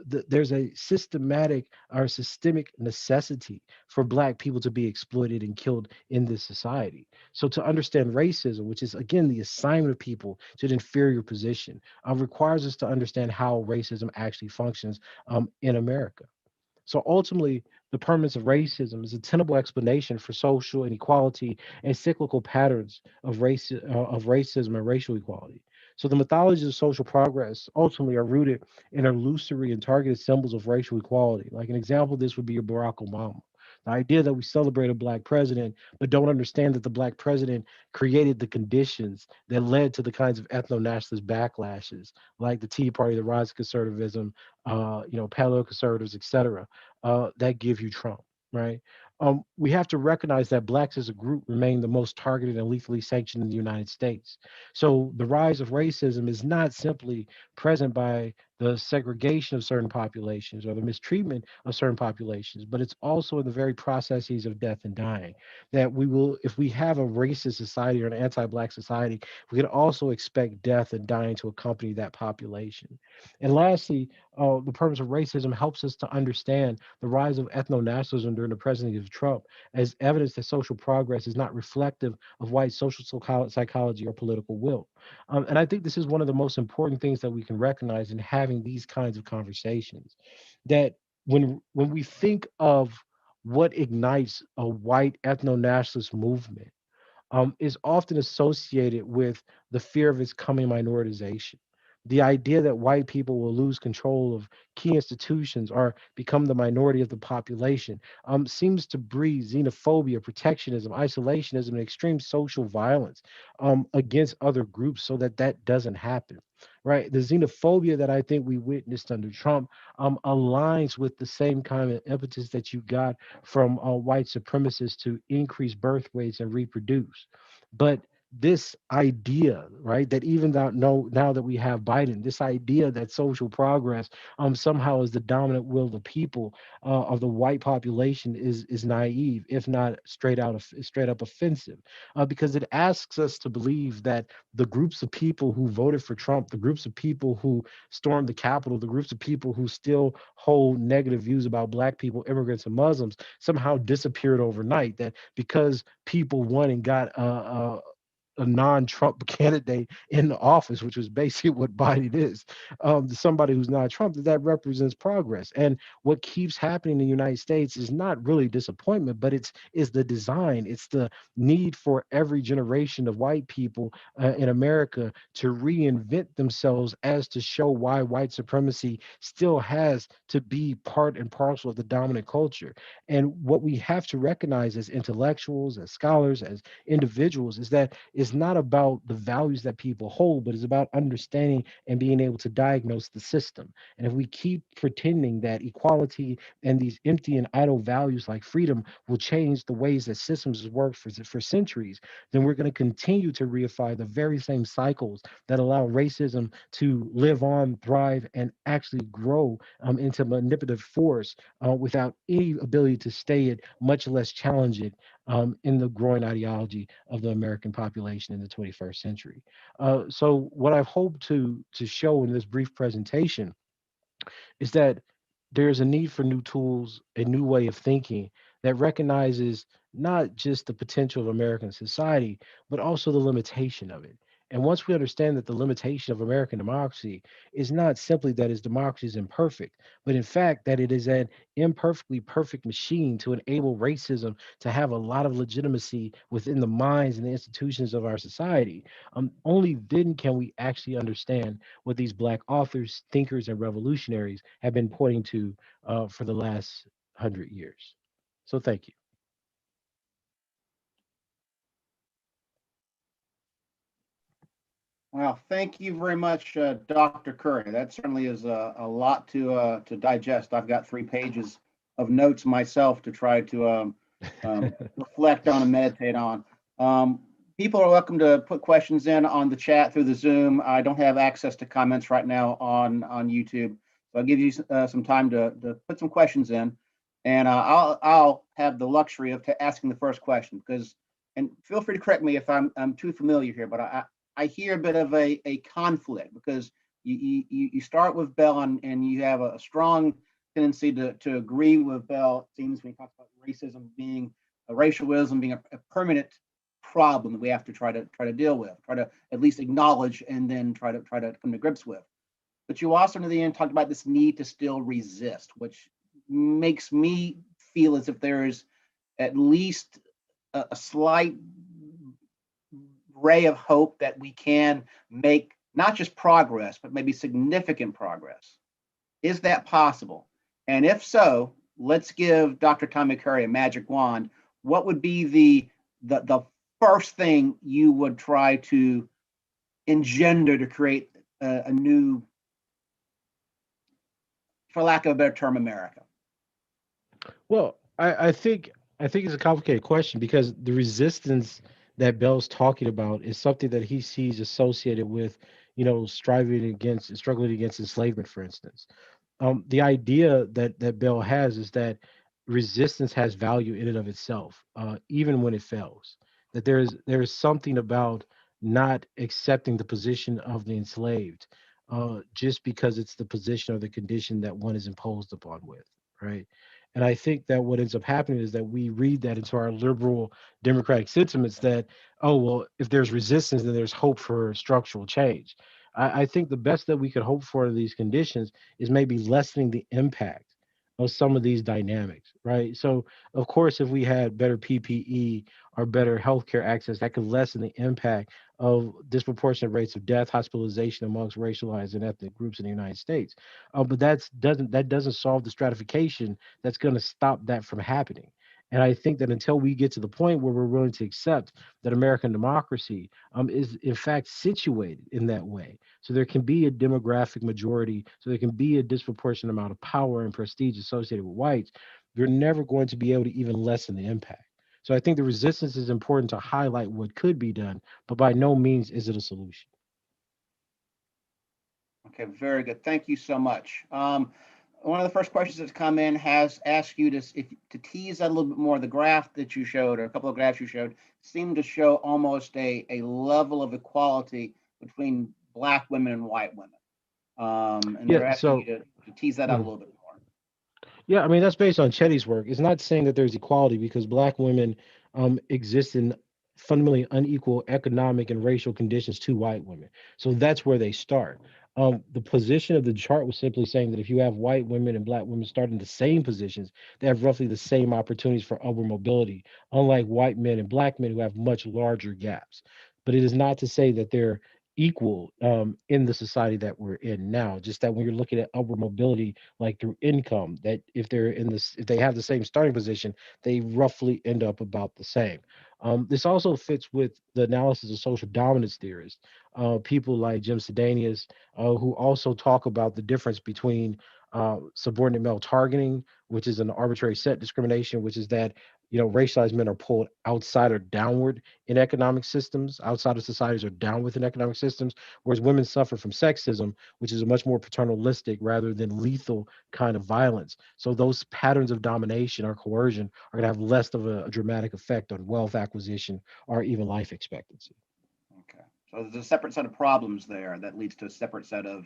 D: There's a systematic or systemic necessity for Black people to be exploited and killed in this society. So to understand racism, which is again the assignment of people to an inferior position, requires us to understand how racism actually functions in America. So ultimately, the permanence of racism is a tenable explanation for social inequality and cyclical patterns of racism and racial equality. So the mythologies of social progress ultimately are rooted in illusory and targeted symbols of racial equality. Like an example of this would be your Barack Obama. The idea that we celebrate a Black president, but don't understand that the Black president created the conditions that led to the kinds of ethno-nationalist backlashes, like the Tea Party, the rise of conservatism, paleo conservatives, et cetera, that give you Trump, right? we have to recognize that blacks as a group remain the most targeted and lethally sanctioned in the United States. So the rise of racism is not simply present by the segregation of certain populations or the mistreatment of certain populations, but it's also in the very processes of death and dying. That we will, if we have a racist society or an anti-black society, we can also expect death and dying to accompany that population. And lastly, the purpose of racism helps us to understand the rise of ethno-nationalism during the presidency of Trump as evidence that social progress is not reflective of white social psychology or political will. And I think this is one of the most important things that we can recognize in having these kinds of conversations. That when we think of what ignites a white ethno-nationalist movement, is often associated with the fear of its coming minoritization. The idea that white people will lose control of key institutions or become the minority of the population seems to breed xenophobia, protectionism, isolationism, and extreme social violence against other groups so that that doesn't happen. Right. The xenophobia that I think we witnessed under Trump aligns with the same kind of impetus that you got from white supremacists to increase birth rates and reproduce. But this idea, right, that even though no, now that we have Biden, this idea that social progress somehow is the dominant will of the people of the white population is naive, if not straight up offensive, because it asks us to believe that the groups of people who voted for Trump, the groups of people who stormed the Capitol, the groups of people who still hold negative views about Black people, immigrants, and Muslims somehow disappeared overnight. That because people won and got a non-Trump candidate in the office, which was basically what Biden is, somebody who's not Trump, that represents progress. And what keeps happening in the United States is not really disappointment, but it's is the design. It's the need for every generation of white people in America to reinvent themselves as to show why white supremacy still has to be part and parcel of the dominant culture. And what we have to recognize as intellectuals, as scholars, as individuals is that it's not about the values that people hold, but it's about understanding and being able to diagnose the system. And if we keep pretending that equality and these empty and idle values like freedom will change the ways that systems have worked for centuries, then we're going to continue to reify the very same cycles that allow racism to live on, thrive, and actually grow into manipulative force without any ability to stay it, much less challenge it in the growing ideology of the American population in the 21st century. So what I've hoped to show in this brief presentation is that there's a need for new tools, a new way of thinking that recognizes not just the potential of American society, but also the limitation of it. And once we understand that the limitation of American democracy is not simply that its democracy is imperfect, but in fact that it is an imperfectly perfect machine to enable racism to have a lot of legitimacy within the minds and the institutions of our society, only then can we actually understand what these Black authors, thinkers, and revolutionaries have been pointing to for the last 100 years. So thank you.
B: Well, thank you very much, Dr. Curry. That certainly is a lot to digest. I've got 3 pages of notes myself to try to reflect on and meditate on. People are welcome to put questions in on the chat through the Zoom. I don't have access to comments right now on YouTube, so I'll give you some time to put some questions in, and I'll have the luxury of asking the first question, because, and feel free to correct me if I'm too familiar here, but I hear a bit of a conflict, because you start with Bell and you have a strong tendency to agree with Bell, it seems, when he talks about racism being racialism being a permanent problem that we have to try to deal with, try to at least acknowledge, and then try to come to grips with. But you also near the end talked about this need to still resist, which makes me feel as if there is at least a slight ray of hope that we can make not just progress, but maybe significant progress. Is that possible? And if so, let's give Dr. Tommy Curry a magic wand. What would be the first thing you would try to engender to create a new, for lack of a better term, America?
D: Well, I think I think it's a complicated question because the resistance that Bell's talking about is something that he sees associated with, striving against and struggling against enslavement, for instance. The idea that Bell has is that resistance has value in and of itself, even when it fails. That there is something about not accepting the position of the enslaved, just because it's the position or the condition that one is imposed upon with, right? And I think that what ends up happening is that we read that into our liberal democratic sentiments that, oh, well, if there's resistance, then there's hope for structural change. I think the best that we could hope for in these conditions is maybe lessening the impact of some of these dynamics, right? So, of course, if we had better PPE or better healthcare access, that could lessen the impact of disproportionate rates of death, hospitalization amongst racialized and ethnic groups in the United States. But that doesn't solve the stratification that's going to stop that from happening. And I think that until we get to the point where we're willing to accept that American democracy is in fact situated in that way, so there can be a demographic majority, so there can be a disproportionate amount of power and prestige associated with whites, you're never going to be able to even lessen the impact. So I think the resistance is important to highlight what could be done, but by no means is it a solution.
B: Okay, very good. Thank you so much. One of the first questions that's come in has asked you to tease out a little bit more. The graph that you showed, or a couple of graphs you showed, seemed to show almost a level of equality between Black women and white women. And
D: Yeah.
B: they're asking you
D: So.
B: to tease that out a
D: mm.
B: little bit more.
D: Yeah, I mean that's based on Chetty's work. It's not saying that there's equality because black women exist in fundamentally unequal economic and racial conditions to white women. So that's where they start. The position of the chart was simply saying that if you have white women and black women starting the same positions, they have roughly the same opportunities for upward mobility, unlike white men and black men who have much larger gaps. But it is not to say that they're equal in the society that we're in now. Just that when you're looking at upward mobility like through income, that if they have the same starting position, they roughly end up about the same. This also fits with the analysis of social dominance theorists, people like Jim Sedanius, who also talk about the difference between subordinate male targeting, which is an arbitrary set discrimination, which is that racialized men are pulled outside or downward in economic systems, outside of societies or down within economic systems, whereas women suffer from sexism, which is a much more paternalistic rather than lethal kind of violence. So those patterns of domination or coercion are going to have less of a dramatic effect on wealth acquisition or even life expectancy.
B: Okay. So there's a separate set of problems there that leads to a separate set of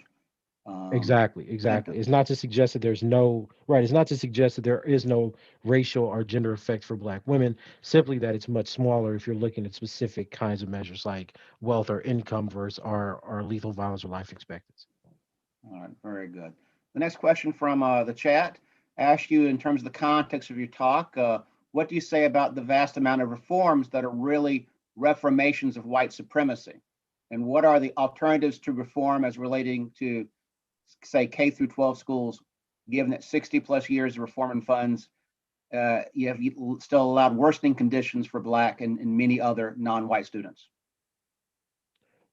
D: Exactly, exactly. It's
B: symptoms.
D: not to suggest that there's no right. It's not to suggest that there is no racial or gender effect for Black women. Simply that it's much smaller if you're looking at specific kinds of measures like wealth or income versus or lethal violence or life expectancy.
B: All right, very good. The next question from the chat asked you in terms of the context of your talk, what do you say about the vast amount of reforms that are really reformations of white supremacy? And what are the alternatives to reform as relating to, say, K through 12 schools, given that 60 plus years of reform and funds, you have still allowed worsening conditions for Black and many other non-white students?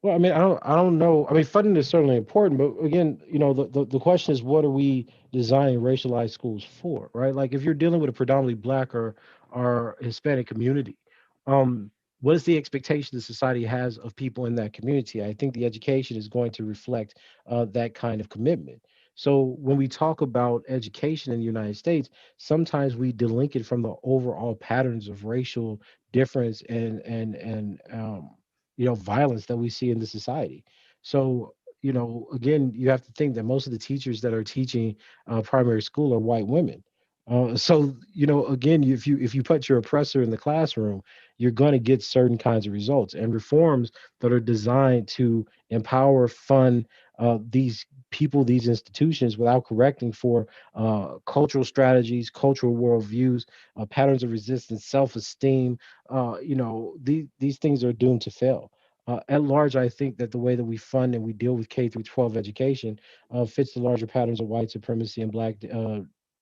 D: Well, I mean, I don't know. I mean, funding is certainly important, but again, the question is, what are we designing racialized schools for, right? Like, if you're dealing with a predominantly Black or Hispanic community, um, what is the expectation the society has of people in that community? I think the education is going to reflect that kind of commitment. So when we talk about education in the United States, sometimes we delink it from the overall patterns of racial difference and violence that we see in the society. So again, you have to think that most of the teachers that are teaching primary school are white women. So again, if you put your oppressor in the classroom, you're going to get certain kinds of results and reforms that are designed to empower, fund these people, these institutions, without correcting for cultural strategies, cultural worldviews, patterns of resistance, self-esteem. These things are doomed to fail. At large, I think that the way that we fund and we deal with K through 12 education fits the larger patterns of white supremacy and Black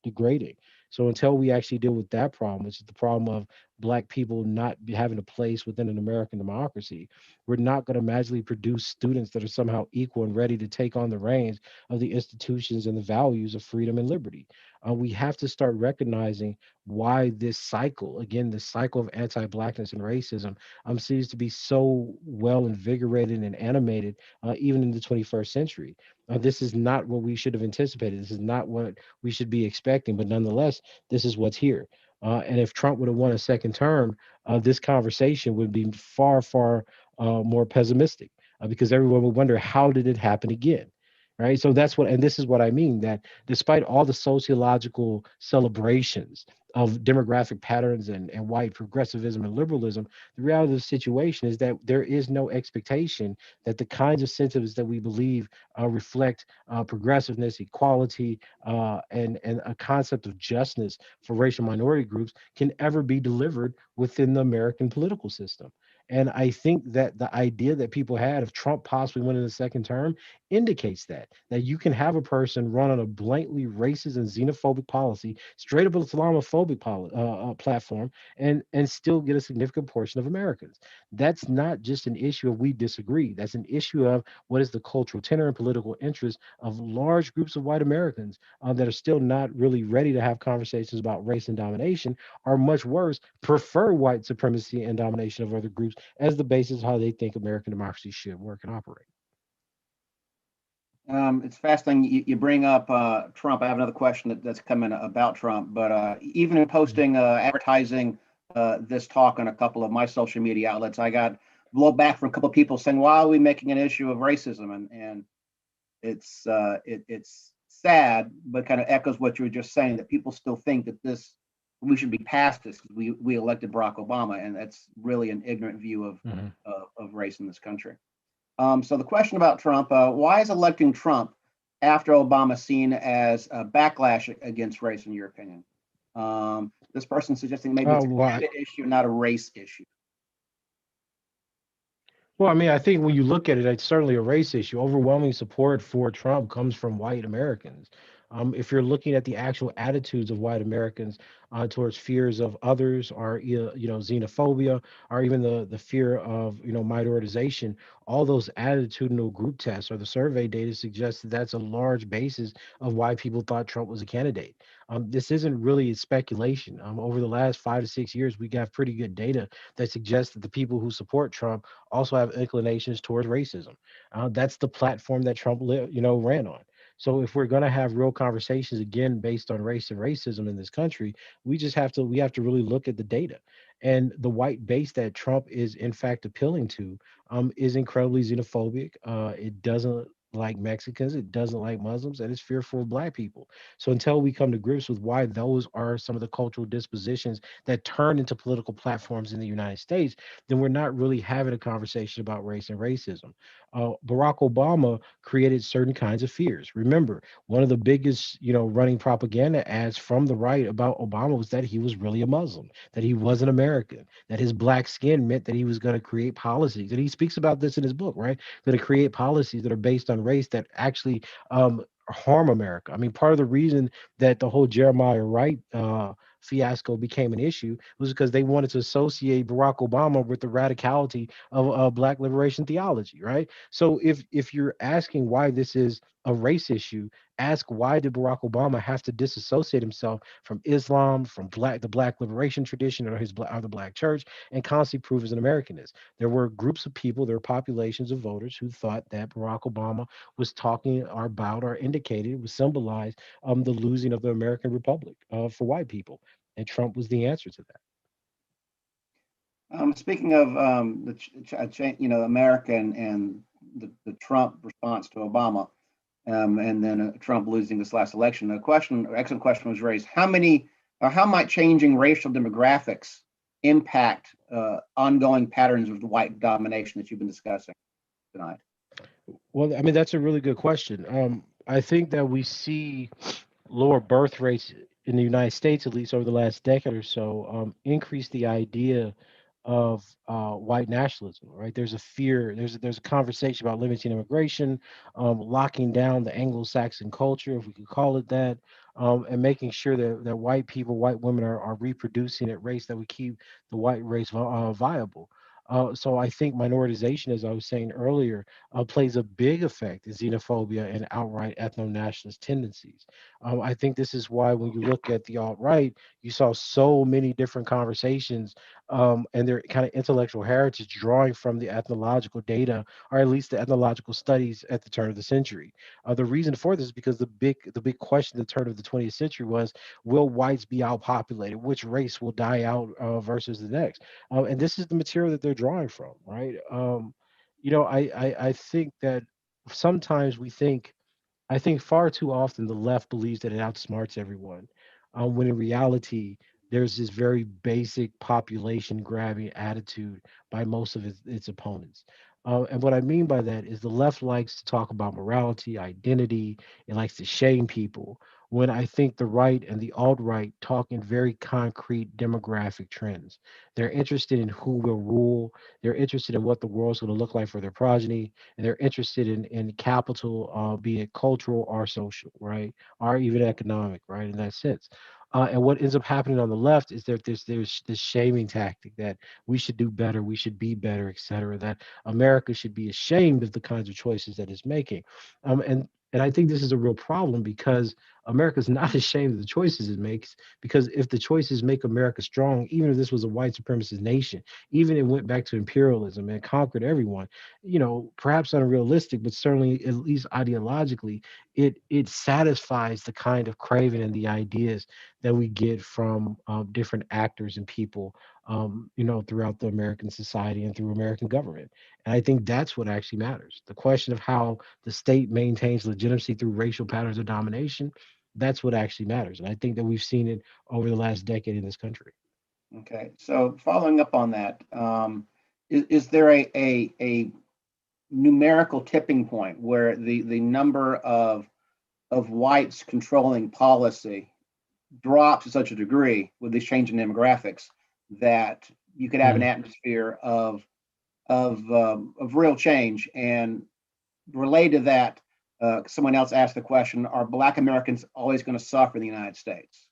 D: degrading. So until we actually deal with that problem, which is the problem of Black people not having a place within an American democracy, we're not going to magically produce students that are somehow equal and ready to take on the reins of the institutions and the values of freedom and liberty. We have to start recognizing why this cycle, again, this cycle of anti-Blackness and racism, seems to be so well invigorated and animated, even in the 21st century. This is not what we should have anticipated. This is not what we should be expecting, but nonetheless, this is what's here. And if Trump would have won a second term, this conversation would be far, far more pessimistic, because everyone would wonder, how did it happen again? Right. So that's what, and this is what I mean, that despite all the sociological celebrations of demographic patterns and white progressivism and liberalism, the reality of the situation is that there is no expectation that the kinds of sentiments that we believe reflect progressiveness, equality, and a concept of justness for racial minority groups can ever be delivered within the American political system. And I think that the idea that people had of Trump possibly winning the second term indicates that you can have a person run on a blatantly racist and xenophobic policy, straight up Islamophobic platform, and still get a significant portion of Americans. That's not just an issue of we disagree. That's an issue of what is the cultural tenor and political interest of large groups of white Americans that are still not really ready to have conversations about race and domination, or much worse, prefer white supremacy and domination of other groups as the basis of how they think American democracy should work and operate.
B: It's fascinating you bring up Trump. I have another question that's coming about Trump, but even in posting advertising this talk on a couple of my social media outlets, I got blowback from a couple of people saying, "Why are we making an issue of racism?" And it's sad, but kind of echoes what you were just saying, that people still think that we should be past this because we elected Barack Obama, and that's really an ignorant view of race in this country. So the question about Trump, why is electing Trump after Obama seen as a backlash against race, in your opinion? This person suggesting maybe it's a climate issue, not a race issue.
D: Well, I mean, I think when you look at it, it's certainly a race issue. Overwhelming support for Trump comes from white Americans. If you're looking at the actual attitudes of white Americans towards fears of others, or xenophobia, or even the fear of minoritization, all those attitudinal group tests or the survey data suggests that that's a large basis of why people thought Trump was a candidate. This isn't really speculation. Over the last 5 to 6 years, we got pretty good data that suggests that the people who support Trump also have inclinations towards racism. That's the platform that Trump ran on. So if we're going to have real conversations again based on race and racism in this country, we have to really look at the data. And the white base that Trump is in fact appealing to is incredibly xenophobic. It doesn't like Mexicans, it doesn't like Muslims, and it's fearful of Black people. So until we come to grips with why those are some of the cultural dispositions that turn into political platforms in the United States, then we're not really having a conversation about race and racism. Barack Obama created certain kinds of fears. Remember, one of the biggest, running propaganda ads from the right about Obama was that he was really a Muslim, that he wasn't American, that his Black skin meant that he was going to create policies. And he speaks about this in his book, right? Going to create policies that are based on race that actually harm America. I mean, part of the reason that the whole Jeremiah Wright fiasco became an issue was because they wanted to associate Barack Obama with the radicality of Black liberation theology, right? So if you're asking why this is a race issue, ask why did Barack Obama have to disassociate himself from Islam, from the Black liberation tradition, or the Black church, and constantly prove his an Americanist. There were groups of people, there were populations of voters who thought that Barack Obama was talking or about or indicated, was symbolized the losing of the American Republic for white people. And Trump was the answer to that.
B: Speaking of America and the Trump response to Obama, and then Trump losing this last election, excellent question was raised. How might changing racial demographics impact ongoing patterns of white domination that you've been discussing tonight?
D: Well, I mean, that's a really good question. I think that we see lower birth rates in the United States, at least over the last decade or so, increase the idea of white nationalism, right? There's a fear, there's a conversation about limiting immigration, locking down the Anglo-Saxon culture, if we could call it that, and making sure that white people, white women are reproducing at rates that would keep the white race viable. So I think minoritization, as I was saying earlier, plays a big effect in xenophobia and outright ethno-nationalist tendencies. I think this is why when you look at the alt-right, you saw so many different conversations and their kind of intellectual heritage drawing from the ethnological data, or at least the ethnological studies at the turn of the century. The reason for this is because the big question at the turn of the 20th century was, will whites be outpopulated? Which race will die out versus the next? And this is the material that they're drawing from, right? I think that sometimes I think far too often the left believes that it outsmarts everyone, when in reality, there's this very basic population grabbing attitude by most of its opponents. And what I mean by that is the left likes to talk about morality, identity, it likes to shame people, when I think the right and the alt-right talk in very concrete demographic trends. They're interested in who will rule, they're interested in what the world's going to look like for their progeny, and they're interested in capital, be it cultural or social, right, or even economic, right, in that sense. And what ends up happening on the left is that there's this shaming tactic that we should do better, we should be better, et cetera. That America should be ashamed of the kinds of choices that it's making, and I think this is a real problem because America's not ashamed of the choices it makes. Because if the choices make America strong, even if this was a white supremacist nation, even if it went back to imperialism and conquered everyone, perhaps unrealistic, but certainly at least ideologically, it satisfies the kind of craving and the ideas that we get from different actors and people, throughout the American society and through American government. And I think that's what actually matters. The question of how the state maintains legitimacy through racial patterns of domination, that's what actually matters. And I think that we've seen it over the last decade in this country.
B: Okay, so following up on that, is there a numerical tipping point where the number of whites controlling policy drops to such a degree with this change in demographics that you could have an atmosphere of real change? And related to that, someone else asked the question: are Black Americans always going to suffer in the United States?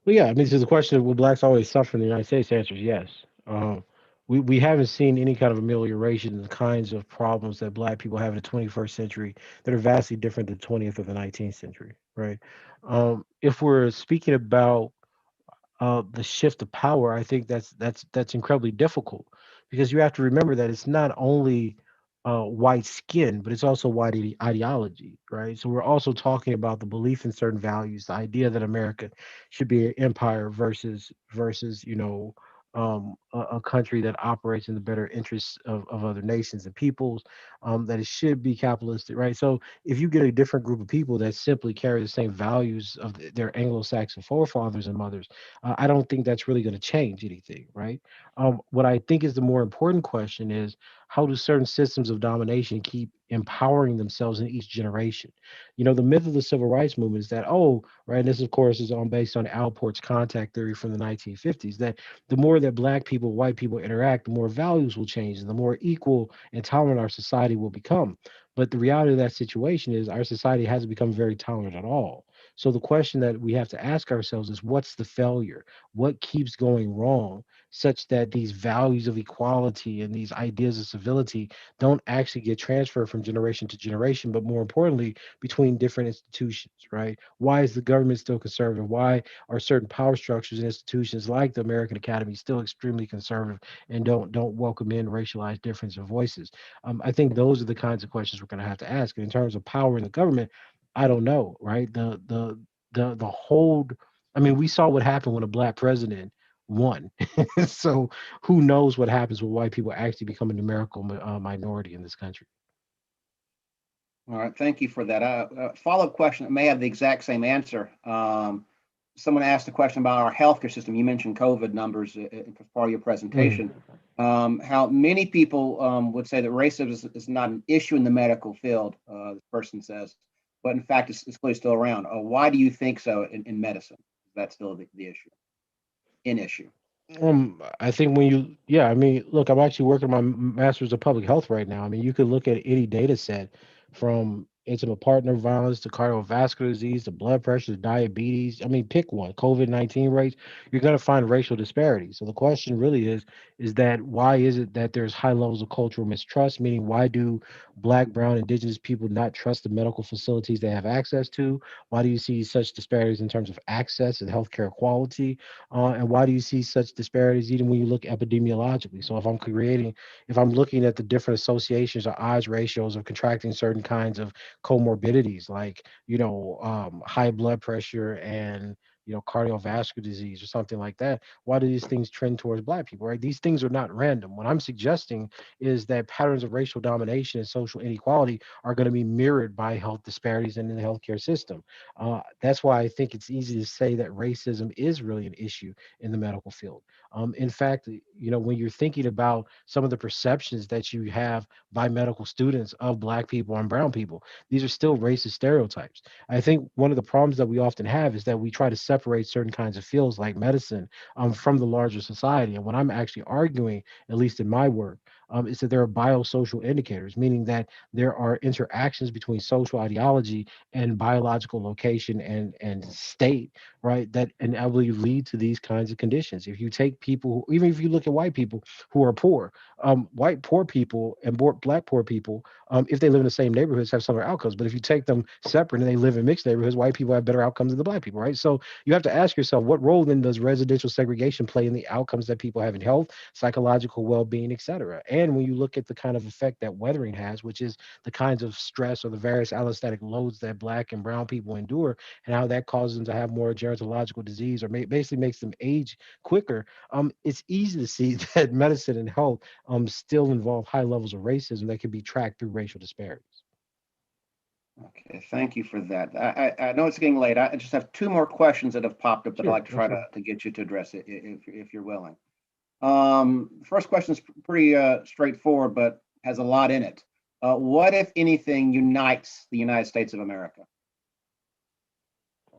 D: Well, yeah, I mean, to the question of will blacks always suffer in the United States, the answer is yes. We haven't seen any kind of amelioration in the kinds of problems that black people have in the 21st century that are vastly different than the 20th or the 19th century, right? If we're speaking about the shift of power, I think that's incredibly difficult because you have to remember that it's not only white skin, but it's also white ideology, right? So we're also talking about the belief in certain values, the idea that America should be an empire versus a country that operates in the better interests of other nations and peoples, that it should be capitalistic, right? So if you get a different group of people that simply carry the same values of their Anglo-Saxon forefathers and mothers, I don't think that's really going to change anything, right? What I think is the more important question is, how do certain systems of domination keep empowering themselves in each generation? The myth of the civil rights movement is that, oh, right, and this of course is based on Alport's contact theory from the 1950s, that the more that black people, white people interact, the more values will change and the more equal and tolerant our society will become. But the reality of that situation is our society hasn't become very tolerant at all. So the question that we have to ask ourselves is, what's the failure? What keeps going wrong such that these values of equality and these ideas of civility don't actually get transferred from generation to generation, but more importantly, between different institutions, right? Why is the government still conservative? Why are certain power structures and institutions like the American Academy still extremely conservative and don't welcome in racialized difference of voices? I think those are the kinds of questions we're going to have to ask. And in terms of power in the government, I don't know, right? The hold. I mean, we saw what happened when a black president won. So who knows what happens when white people actually become a numerical minority in this country?
B: All right, thank you for that. Follow-up question that may have the exact same answer. Someone asked a question about our healthcare system. You mentioned COVID numbers as part of your presentation. How many people would say that racism is not an issue in the medical field, this person says, but in fact, it's clearly still around. Why do you think so in medicine? That's still the issue, an issue.
D: I think when you, yeah, I mean, look, I'm actually working on my master's of public health right now. I mean, you could look at any data set from intimate partner violence to cardiovascular disease to blood pressure to diabetes. I mean, pick one, COVID-19 rates, you're going to find racial disparities. So the question really is that why is it that there's high levels of cultural mistrust? Meaning, why do Black, Brown, Indigenous people not trust the medical facilities they have access to? Why do you see such disparities in terms of access and healthcare quality? And why do you see such disparities even when you look epidemiologically? So if I'm looking at the different associations or odds ratios of contracting certain kinds of comorbidities, like, high blood pressure and, cardiovascular disease or something like that, why do these things trend towards Black people, right? These things are not random. What I'm suggesting is that patterns of racial domination and social inequality are going to be mirrored by health disparities in the healthcare system. That's why I think it's easy to say that racism is really an issue in the medical field. In fact, when you're thinking about some of the perceptions that you have by medical students of Black people and Brown people, these are still racist stereotypes. I think one of the problems that we often have is that we try to separate certain kinds of fields like medicine from the larger society. And what I'm actually arguing, at least in my work, is that there are biosocial indicators, meaning that there are interactions between social ideology and biological location and state, right, that inevitably lead to these kinds of conditions. If you take people, even if you look at white people who are poor, white poor people and Black poor people, if they live in the same neighborhoods, have similar outcomes. But if you take them separate and they live in mixed neighborhoods, white people have better outcomes than the Black people, right? So you have to ask yourself, what role then does residential segregation play in the outcomes that people have in health, psychological well-being, et cetera? And when you look at the kind of effect that weathering has, which is the kinds of stress or the various allostatic loads that Black and Brown people endure, and how that causes them to have more gerontological disease or basically makes them age quicker, it's easy to see that medicine and health still involve high levels of racism that can be tracked through racial disparities.
B: Okay, thank you for that. I know it's getting late. I just have two more questions that have popped up that I'd
D: Sure,
B: like to try
D: absolutely.
B: to get you to address it if you're willing. First question is pretty straightforward, but has a lot in it. What, if anything, unites the United States of America?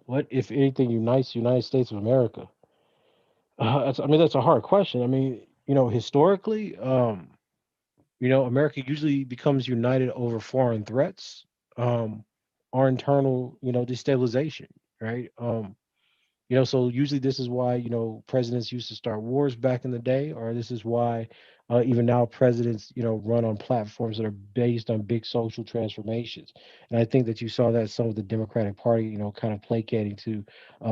D: What, if anything, unites the United States of America? I mean, that's a hard question. I mean, historically, America usually becomes united over foreign threats, um, or internal, destabilization, right? So usually this is why, presidents used to start wars back in the day, or this is why even now presidents, run on platforms that are based on big social transformations. And I think that you saw that some of the Democratic Party, kind of placating to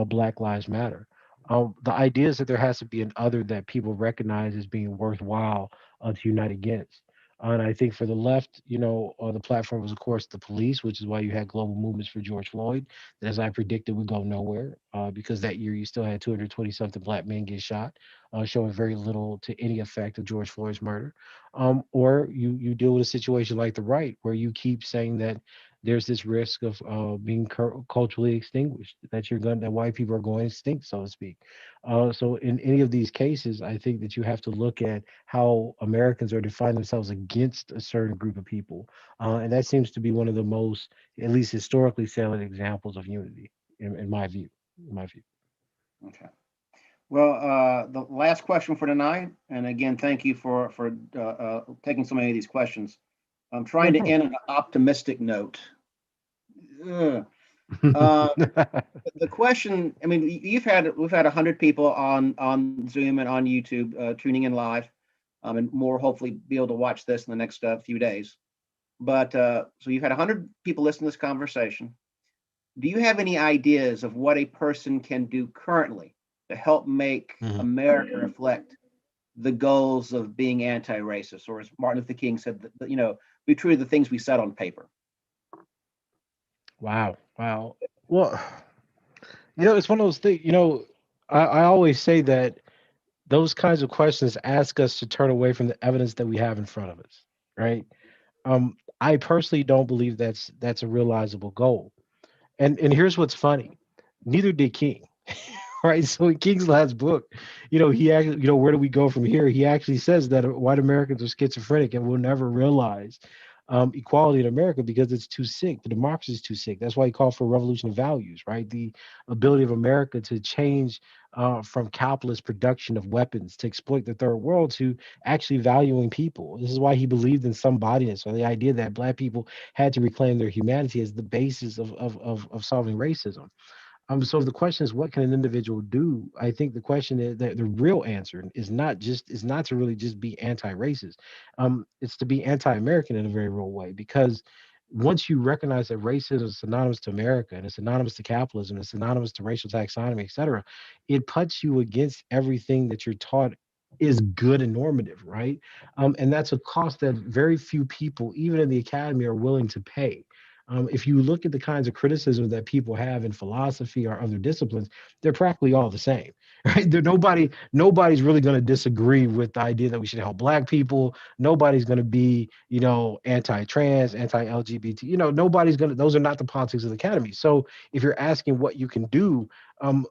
D: Black Lives Matter. The idea is that there has to be an other that people recognize as being worthwhile to unite against. And I think for the left, the platform was, of course, the police, which is why you had global movements for George Floyd that, as I predicted, would go nowhere because that year you still had 220 something Black men get shot, showing very little to any effect of George Floyd's murder. Or you deal with a situation like the right, where you keep saying that there's this risk of being culturally extinguished, that white people are going extinct, so to speak. So in any of these cases, I think that you have to look at how Americans are defining themselves against a certain group of people, and that seems to be one of the most, at least historically, salient examples of unity, in my view. In my view.
B: Okay. Well, the last question for tonight, and again, thank you for taking so many of these questions. I'm trying to end on an optimistic note. Ugh. Uh, the question, I mean, we've had 100 people on Zoom and on YouTube tuning in live, and more hopefully be able to watch this in the next few days. But so you've had 100 people listen to this conversation. Do you have any ideas of what a person can do currently to help make
D: Mhm.
B: America reflect the goals of being anti-racist, or as Martin Luther King said, be true to the things we said on paper?
D: Wow. Wow. Well, it's one of those things, I always say that those kinds of questions ask us to turn away from the evidence that we have in front of us, right? I personally don't believe that's a realizable goal. And here's what's funny. Neither did King. Right. So in King's last book, he actually, where do we go from here? He actually says that white Americans are schizophrenic and will never realize equality in America because it's too sick. The democracy is too sick. That's why he called for a revolution of values, right? The ability of America to change from capitalist production of weapons to exploit the third world to actually valuing people. This is why he believed in somebodiness, or the idea that Black people had to reclaim their humanity as the basis of solving racism. So the question is, what can an individual do? I think the question is that the real answer is not to really just be anti-racist. It's to be anti-American in a very real way, because once you recognize that racism is synonymous to America and it's synonymous to capitalism, it's synonymous to racial taxonomy, et cetera, it puts you against everything that you're taught is good and normative, right? And that's a cost that very few people, even in the academy, are willing to pay. If you look at the kinds of criticisms that people have in philosophy or other disciplines, they're practically all the same, right? Nobody's really going to disagree with the idea that we should help Black people. Nobody's going to be, anti-trans, anti-LGBT. Nobody's going to. Those are not the politics of the academy. So if you're asking what you can do,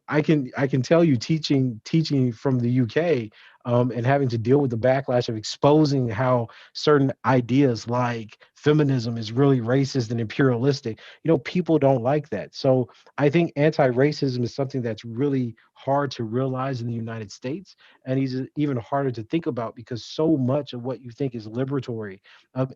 D: I can tell you, teaching from the UK, and having to deal with the backlash of exposing how certain ideas like feminism is really racist and imperialistic. People don't like that. So I think anti-racism is something that's really hard to realize in the United States, and is even harder to think about because so much of what you think is liberatory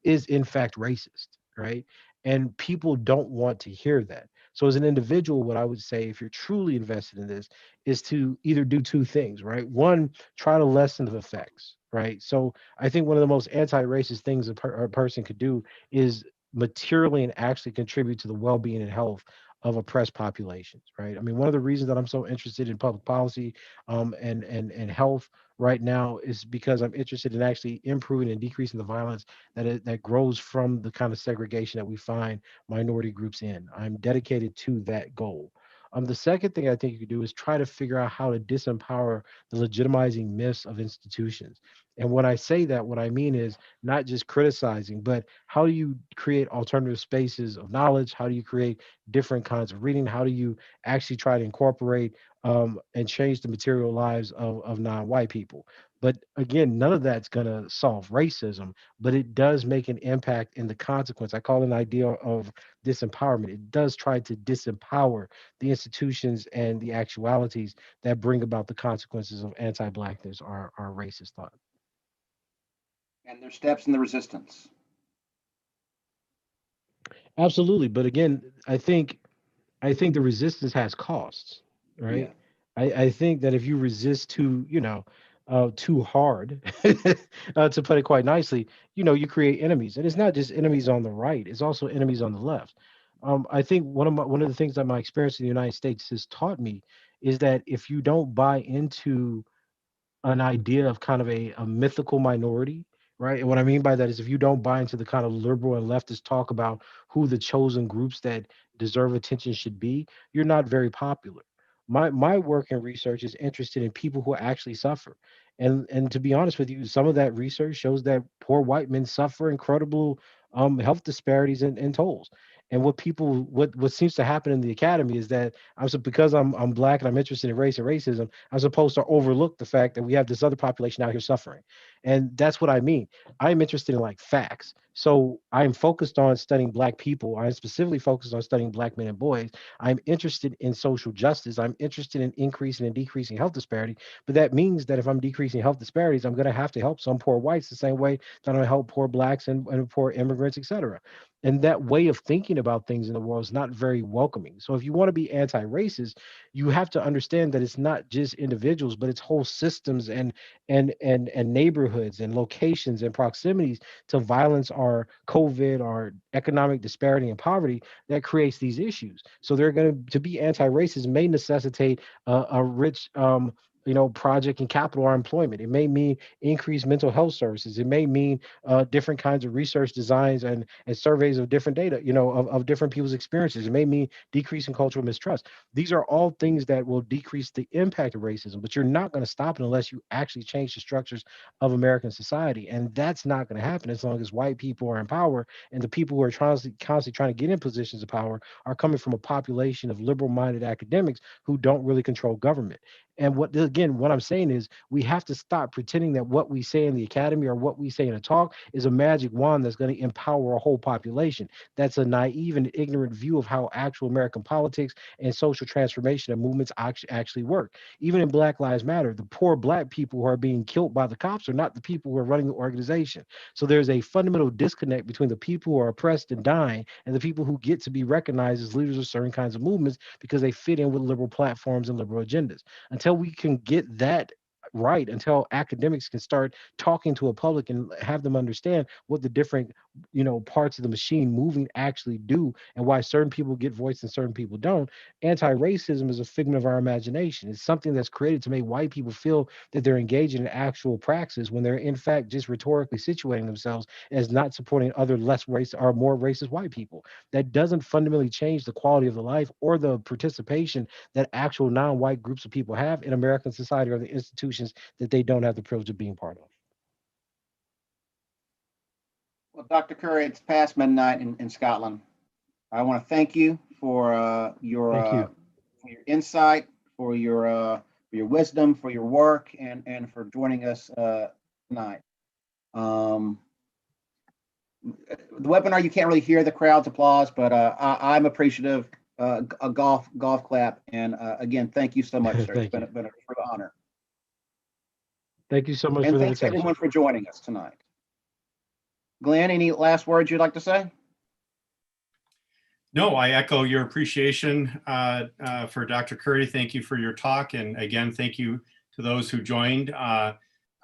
D: is in fact racist, right? And people don't want to hear that. So as an individual, what I would say, if you're truly invested in this, is to either do two things, right? One, try to lessen the effects, right? So I think one of the most anti-racist things a person could do is materially and actually contribute to the well-being and health of oppressed populations, right? I mean, one of the reasons that I'm so interested in public policy, and health right now is because I'm interested in actually improving and decreasing the violence that grows from the kind of segregation that we find minority groups in. I'm dedicated to that goal. The second thing I think you could do is try to figure out how to disempower the legitimizing myths of institutions. And when I say that, what I mean is not just criticizing, but how do you create alternative spaces of knowledge? How do you create different kinds of reading? How do you actually try to incorporate and change the material lives of non-white people? But again, none of that's going to solve racism, but it does make an impact in the consequence. I call it an idea of disempowerment. It does try to disempower the institutions and the actualities that bring about the consequences of anti-blackness or racist thought.
B: And there's steps in the resistance.
D: Absolutely, but again, I think the resistance has costs,
B: Yeah.
D: right? I think that if you resist too hard, to put it quite nicely, you create enemies, and it's not just enemies on the right; it's also enemies on the left. I think one of the things that my experience in the United States has taught me is that if you don't buy into an idea of kind of a mythical minority, right? And what I mean by that is if you don't buy into the kind of liberal and leftist talk about who the chosen groups that deserve attention should be, you're not very popular. My work and research is interested in people who actually suffer. And to be honest with you, some of that research shows that poor white men suffer incredible health disparities and tolls. And what seems to happen in the academy is that because I'm Black and I'm interested in race and racism, I'm supposed to overlook the fact that we have this other population out here suffering. And that's what I mean. I'm interested in like facts. So I'm focused on studying Black people. I'm specifically focused on studying Black men and boys. I'm interested in social justice. I'm interested in increasing and decreasing health disparity. But that means that if I'm decreasing health disparities, I'm going to have to help some poor whites the same way that I'm going to help poor Blacks and poor immigrants, et cetera. And that way of thinking about things in the world is not very welcoming. So if you want to be anti-racist, you have to understand that it's not just individuals, but it's whole systems and neighborhoods and locations and proximities to violence or COVID or economic disparity and poverty that creates these issues. So they're going to be anti-racist may necessitate a rich project and capital or employment. It may mean increased mental health services. It may mean different kinds of research designs and surveys of different data, of different people's experiences. It may mean decreasing cultural mistrust. These are all things that will decrease the impact of racism, but you're not going to stop it unless you actually change the structures of American society. And that's not going to happen as long as white people are in power and the people who are constantly trying to get in positions of power are coming from a population of liberal-minded academics who don't really control government. And what I'm saying is we have to stop pretending that what we say in the academy or what we say in a talk is a magic wand that's going to empower a whole population. That's a naive and ignorant view of how actual American politics and social transformation and movements actually work. Even in Black Lives Matter, the poor Black people who are being killed by the cops are not the people who are running the organization. So there's a fundamental disconnect between the people who are oppressed and dying and the people who get to be recognized as leaders of certain kinds of movements because they fit in with liberal platforms and liberal agendas. Until we can get that right, until academics can start talking to a public and have them understand what the different parts of the machine moving actually do and why certain people get voiced and certain people don't. Anti-racism is a figment of our imagination. It's something that's created to make white people feel that they're engaging in actual praxis when they're in fact just rhetorically situating themselves as not supporting other less racist or more racist white people. That doesn't fundamentally change the quality of the life or the participation that actual non-white groups of people have in American society or the institutions that they don't have the privilege of being part of.
B: Well, Dr. Curry, it's past midnight in Scotland. I want to thank you for your insight, for your wisdom, for your work, and for joining us tonight. The webinar, you can't really hear the crowd's applause, but I'm appreciative. A golf clap, and again, thank you so much, sir. It's been a true honor.
D: Thank you so much
B: And
D: for the
B: thanks
D: invitation.
B: everyone for joining us tonight. Glenn, any last words you'd like to say?
E: No, I echo your appreciation for Dr. Curry. Thank you for your talk. And again, thank you to those who joined.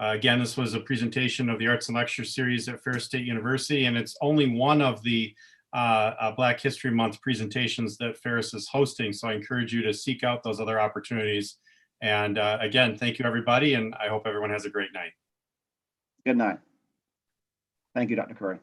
E: Again, this was a presentation of the Arts and Lecture Series at Ferris State University, and it's only one of the Black History Month presentations that Ferris is hosting. So I encourage you to seek out those other opportunities. And again, thank you, everybody, and I hope everyone has a great night.
B: Good night. Thank you, Dr. Curry.